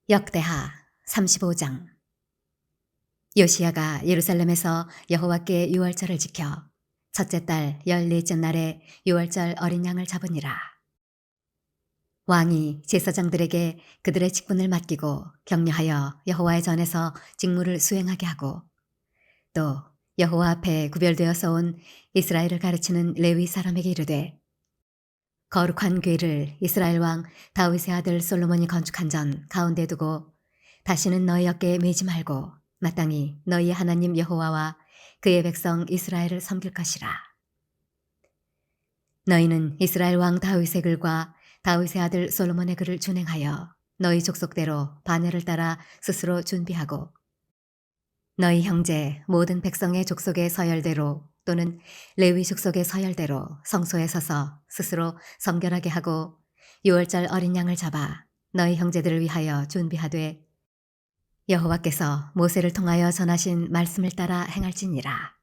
역대하 35장. 요시야가 예루살렘에서 여호와께 유월절을 지켜 첫째 달 14째 날에 유월절 어린 양을 잡으니라. 왕이 제사장들에게 그들의 직분을 맡기고 격려하여 여호와의 전에서 직무를 수행하게 하고 또 여호와 앞에 구별되어서 온 이스라엘을 가르치는 레위 사람에게 이르되 거룩한 궤를 이스라엘 왕 다윗의 아들 솔로몬이 건축한 전 가운데 두고 다시는 너희 어깨에 매지 말고 마땅히 너희의 하나님 여호와와 그의 백성 이스라엘을 섬길 것이라. 너희는 이스라엘 왕 다윗의 글과 다윗의 아들 솔로몬의 글을 준행하여 너희 족속대로 반열을 따라 스스로 준비하고 너희 형제 모든 백성의 족속의 서열대로 또는 레위 족속의 서열대로 성소에 서서 스스로 성결하게 하고 유월절 어린 양을 잡아 너희 형제들을 위하여 준비하되 여호와께서 모세를 통하여 전하신 말씀을 따라 행할지니라.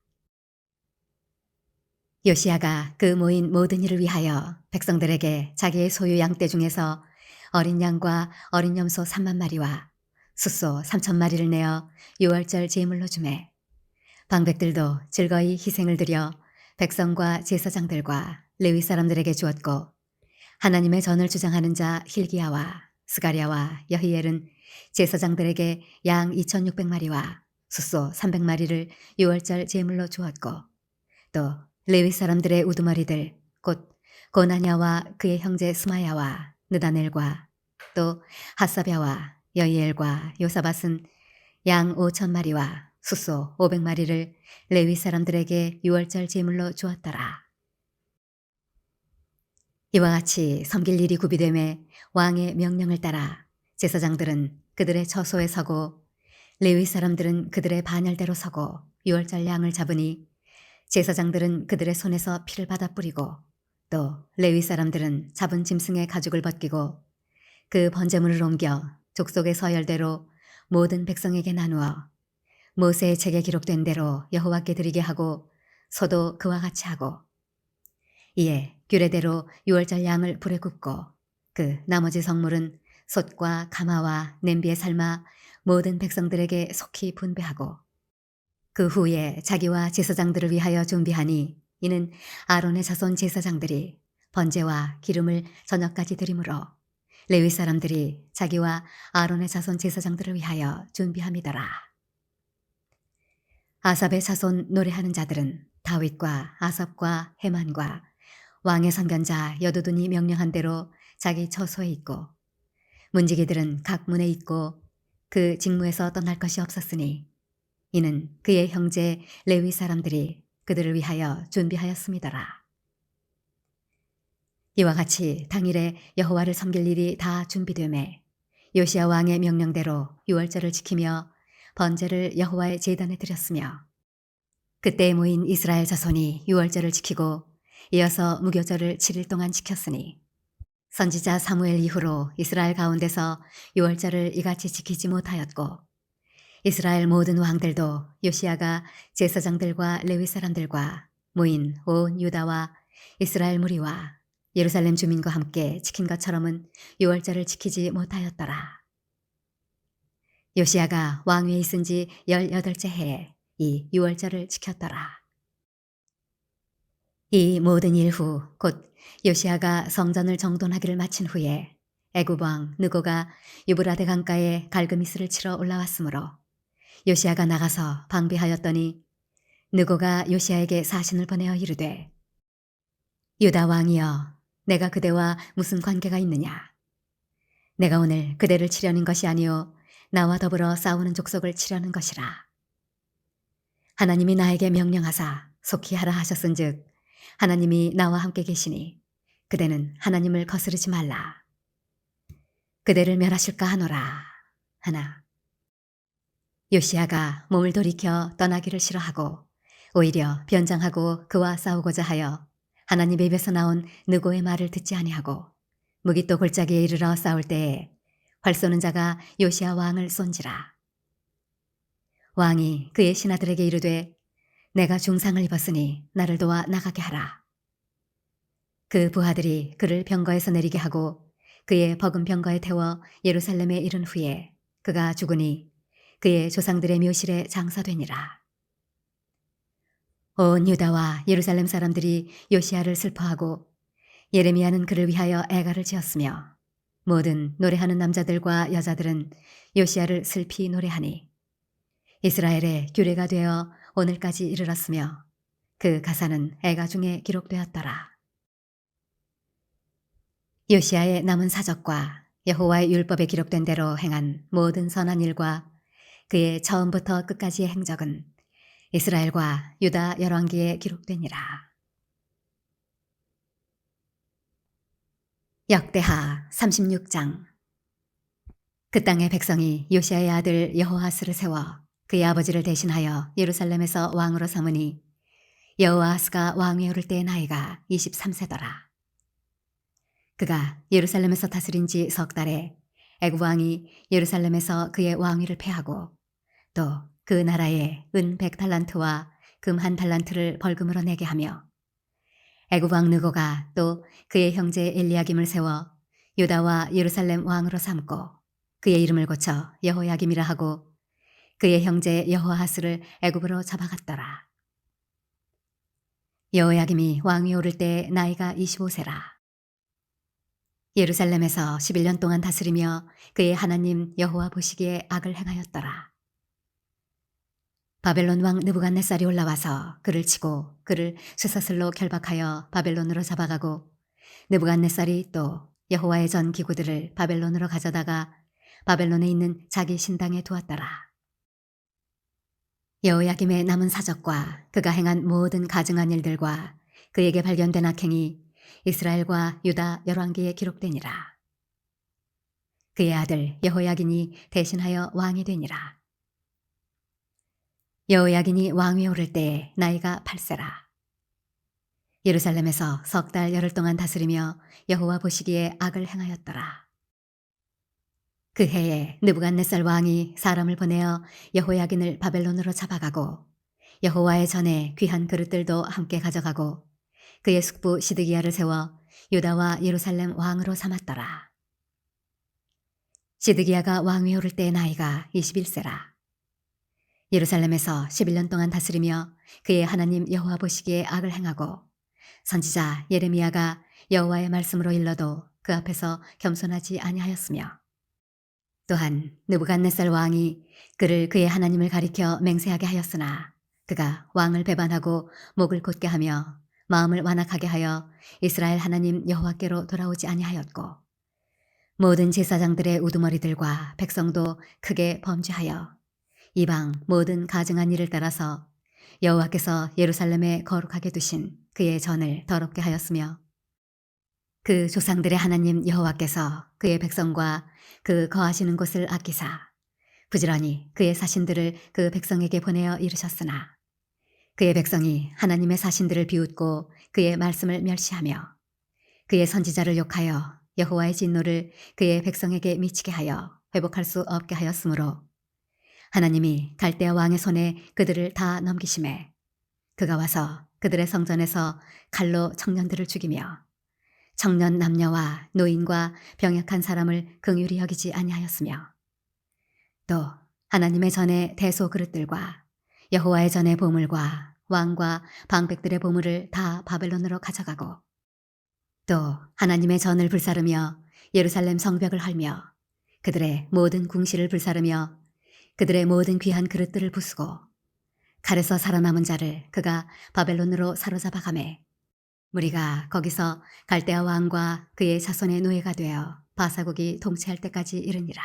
요시야가 그 모인 모든 일을 위하여 백성들에게 자기의 소유 양떼 중에서 어린 양과 어린 염소 3만 마리와 숫소 3천 마리를 내어 유월절 제물로 주매 방백들도 즐거이 희생을 드려 백성과 제사장들과 레위 사람들에게 주었고 하나님의 전을 주장하는 자 hil기야와 스가랴와 여히엘은 제사장들에게 양 2,600마리와 숫소 300마리를 유월절 제물로 주었고 또 레위 사람들의 우두머리들 곧 고나냐와 그의 형제 스마야와 느다넬과 또 핫사랴와 여이엘과 요사밧은 양 5,000마리와 숫소 500마리를 레위 사람들에게 유월절 제물로 주었더라. 이와 같이 섬길 일이 구비되매 왕의 명령을 따라 제사장들은 그들의 처소에 서고 레위 사람들은 그들의 반열대로 서고 유월절 양을 잡으니 제사장들은 그들의 손에서 피를 받아 뿌리고 또 레위 사람들은 잡은 짐승의 가죽을 벗기고 그 번제물을 옮겨 족속의 서열대로 모든 백성에게 나누어 모세의 책에 기록된 대로 여호와께 드리게 하고 소도 그와 같이 하고 이에 규례대로 유월절 양을 불에 굽고 그 나머지 성물은 솥과 가마와 냄비에 삶아 모든 백성들에게 속히 분배하고 그 후에 자기와 제사장들을 위하여 준비하니 이는 아론의 자손 제사장들이 번제와 기름을 저녁까지 드리므로 레위 사람들이 자기와 아론의 자손 제사장들을 위하여 준비함이더라. 아삽의 자손 노래하는 자들은 다윗과 아삽과 헤만과 왕의 선견자 여두둔이 명령한 대로 자기 처소에 있고 문지기들은 각 문에 있고 그 직무에서 떠날 것이 없었으니 이는 그의 형제 레위 사람들이 그들을 위하여 준비하였음이더라. 이와 같이 당일에 여호와를 섬길 일이 다 준비되매 요시야 왕의 명령대로 유월절을 지키며 번제를 여호와의 제단에 드렸으며 그때 모인 이스라엘 자손이 유월절을 지키고 이어서 무교절을 7일 동안 지켰으니 선지자 사무엘 이후로 이스라엘 가운데서 유월절을 이같이 지키지 못하였고 이스라엘 모든 왕들도 요시야가 제사장들과 레위 사람들과 모인 온 유다와 이스라엘 무리와 예루살렘 주민과 함께 지킨 것처럼은 유월절을 지키지 못하였더라. 요시야가 왕위에 있은 지 18째 해에 이 유월절을 지켰더라. 이 모든 일 후 곧 요시야가 성전을 정돈하기를 마친 후에 애굽 왕 느고가 유브라데 강가에 갈그미스를 치러 올라왔으므로 요시야가 나가서 방비하였더니 느고가 요시야에게 사신을 보내어 이르되 유다 왕이여 내가 그대와 무슨 관계가 있느냐 내가 오늘 그대를 치려는 것이 아니오 나와 더불어 싸우는 족속을 치려는 것이라. 하나님이 나에게 명령하사 속히 하라 하셨은즉 하나님이 나와 함께 계시니 그대는 하나님을 거스르지 말라. 그대를 멸하실까 하노라 하나 요시야가 몸을 돌이켜 떠나기를 싫어하고 오히려 변장하고 그와 싸우고자 하여 하나님 입에서 나온 느고의 말을 듣지 아니하고 무기또 골짜기에 이르러 싸울 때에 활 쏘는 자가 요시야 왕을 쏜지라. 왕이 그의 신하들에게 이르되 내가 중상을 입었으니 나를 도와 나가게 하라. 그 부하들이 그를 병거에서 내리게 하고 그의 버금 병거에 태워 예루살렘에 이른 후에 그가 죽으니 그의 조상들의 묘실에 장사되니라. 온 유다와 예루살렘 사람들이 요시야를 슬퍼하고 예레미야는 그를 위하여 애가를 지었으며 모든 노래하는 남자들과 여자들은 요시야를 슬피 노래하니 이스라엘의 규례가 되어 오늘까지 이르렀으며 그 가사는 애가 중에 기록되었더라. 요시야의 남은 사적과 여호와의 율법에 기록된 대로 행한 모든 선한 일과 그의 처음부터 끝까지의 행적은 이스라엘과 유다 열왕기에 기록되니라. 역대하 36장. 그 땅의 백성이 요시야의 아들 여호아스를 세워 그의 아버지를 대신하여 예루살렘에서 왕으로 삼으니 여호아스가 왕위에 오를 때의 나이가 23세더라. 그가 예루살렘에서 다스린 지 석 달에 애굽 왕이 예루살렘에서 그의 왕위를 폐하고 또 그 나라에 은 100달란트와 금 1달란트를 벌금으로 내게 하며 애굽 왕 느고가 또 그의 형제 엘리야김을 세워 유다와 예루살렘 왕으로 삼고 그의 이름을 고쳐 여호야김이라 하고 그의 형제 여호아스를 애굽으로 잡아갔더라. 여호야김이 왕위에 오를 때 나이가 25세라. 예루살렘에서 11년 동안 다스리며 그의 하나님 여호와 보시기에 악을 행하였더라. 바벨론 왕 느부갓네살이 올라와서 그를 치고 그를 쇠사슬로 결박하여 바벨론으로 잡아가고 느부갓네살이 또 여호와의 전 기구들을 바벨론으로 가져다가 바벨론에 있는 자기 신당에 두었더라. 여호야김의 남은 사적과 그가 행한 모든 가증한 일들과 그에게 발견된 악행이 이스라엘과 유다 열왕기에 기록되니라. 그의 아들 여호야긴이 대신하여 왕이 되니라. 여호야긴이 왕위에 오를 때 나이가 8세라. 예루살렘에서 석 달 열흘 동안 다스리며 여호와 보시기에 악을 행하였더라. 그 해에 느부갓네살 왕이 사람을 보내어 여호야긴을 바벨론으로 잡아가고 여호와의 전에 귀한 그릇들도 함께 가져가고 그의 숙부 시드기야를 세워 유다와 예루살렘 왕으로 삼았더라. 시드기야가 왕위에 오를 때 나이가 21세라. 예루살렘에서 11년 동안 다스리며 그의 하나님 여호와 보시기에 악을 행하고 선지자 예레미야가 여호와의 말씀으로 일러도 그 앞에서 겸손하지 아니하였으며 또한 느부갓네살 왕이 그를 그의 하나님을 가리켜 맹세하게 하였으나 그가 왕을 배반하고 목을 곧게 하며 마음을 완악하게 하여 이스라엘 하나님 여호와께로 돌아오지 아니하였고 모든 제사장들의 우두머리들과 백성도 크게 범죄하여 이방 모든 가증한 일을 따라서 여호와께서 예루살렘에 거룩하게 두신 그의 전을 더럽게 하였으며 그 조상들의 하나님 여호와께서 그의 백성과 그 거하시는 곳을 아끼사 부지런히 그의 사신들을 그 백성에게 보내어 이르셨으나 그의 백성이 하나님의 사신들을 비웃고 그의 말씀을 멸시하며 그의 선지자를 욕하여 여호와의 진노를 그의 백성에게 미치게 하여 회복할 수 없게 하였으므로 하나님이 갈대아 왕의 손에 그들을 다 넘기심에 그가 와서 그들의 성전에서 칼로 청년들을 죽이며 청년 남녀와 노인과 병약한 사람을 긍휼히 여기지 아니하였으며 또 하나님의 전에 대소 그릇들과 여호와의 전의 보물과 왕과 방백들의 보물을 다 바벨론으로 가져가고 또 하나님의 전을 불사르며 예루살렘 성벽을 헐며 그들의 모든 궁시를 불사르며 그들의 모든 귀한 그릇들을 부수고 칼에서 살아남은 자를 그가 바벨론으로 사로잡아 가매 무리가 거기서 갈대아 왕과 그의 자손의 노예가 되어 바사국이 통치할 때까지 이르니라.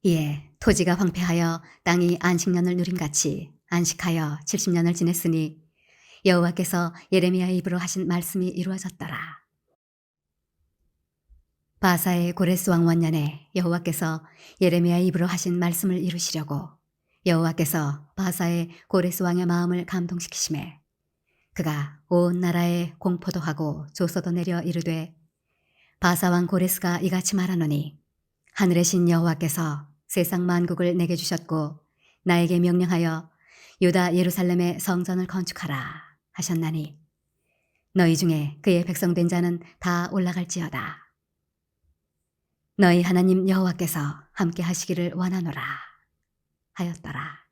이에 토지가 황폐하여 땅이 안식년을 누림같이 안식하여 70년을 지냈으니 여호와께서 예레미야의 입으로 하신 말씀이 이루어졌더라. 바사의 고레스 왕 원년에 여호와께서 예레미야의 입으로 하신 말씀을 이루시려고 여호와께서 바사의 고레스 왕의 마음을 감동시키심에 그가 온 나라에 공포도 하고 조서도 내려 이르되 바사 왕 고레스가 이같이 말하노니 하늘의 신 여호와께서 세상 만국을 내게 주셨고 나에게 명령하여 유다 예루살렘에 성전을 건축하라 하셨나니 너희 중에 그의 백성된 자는 다 올라갈지어다. 너희 하나님 여호와께서 함께 하시기를 원하노라 하였더라.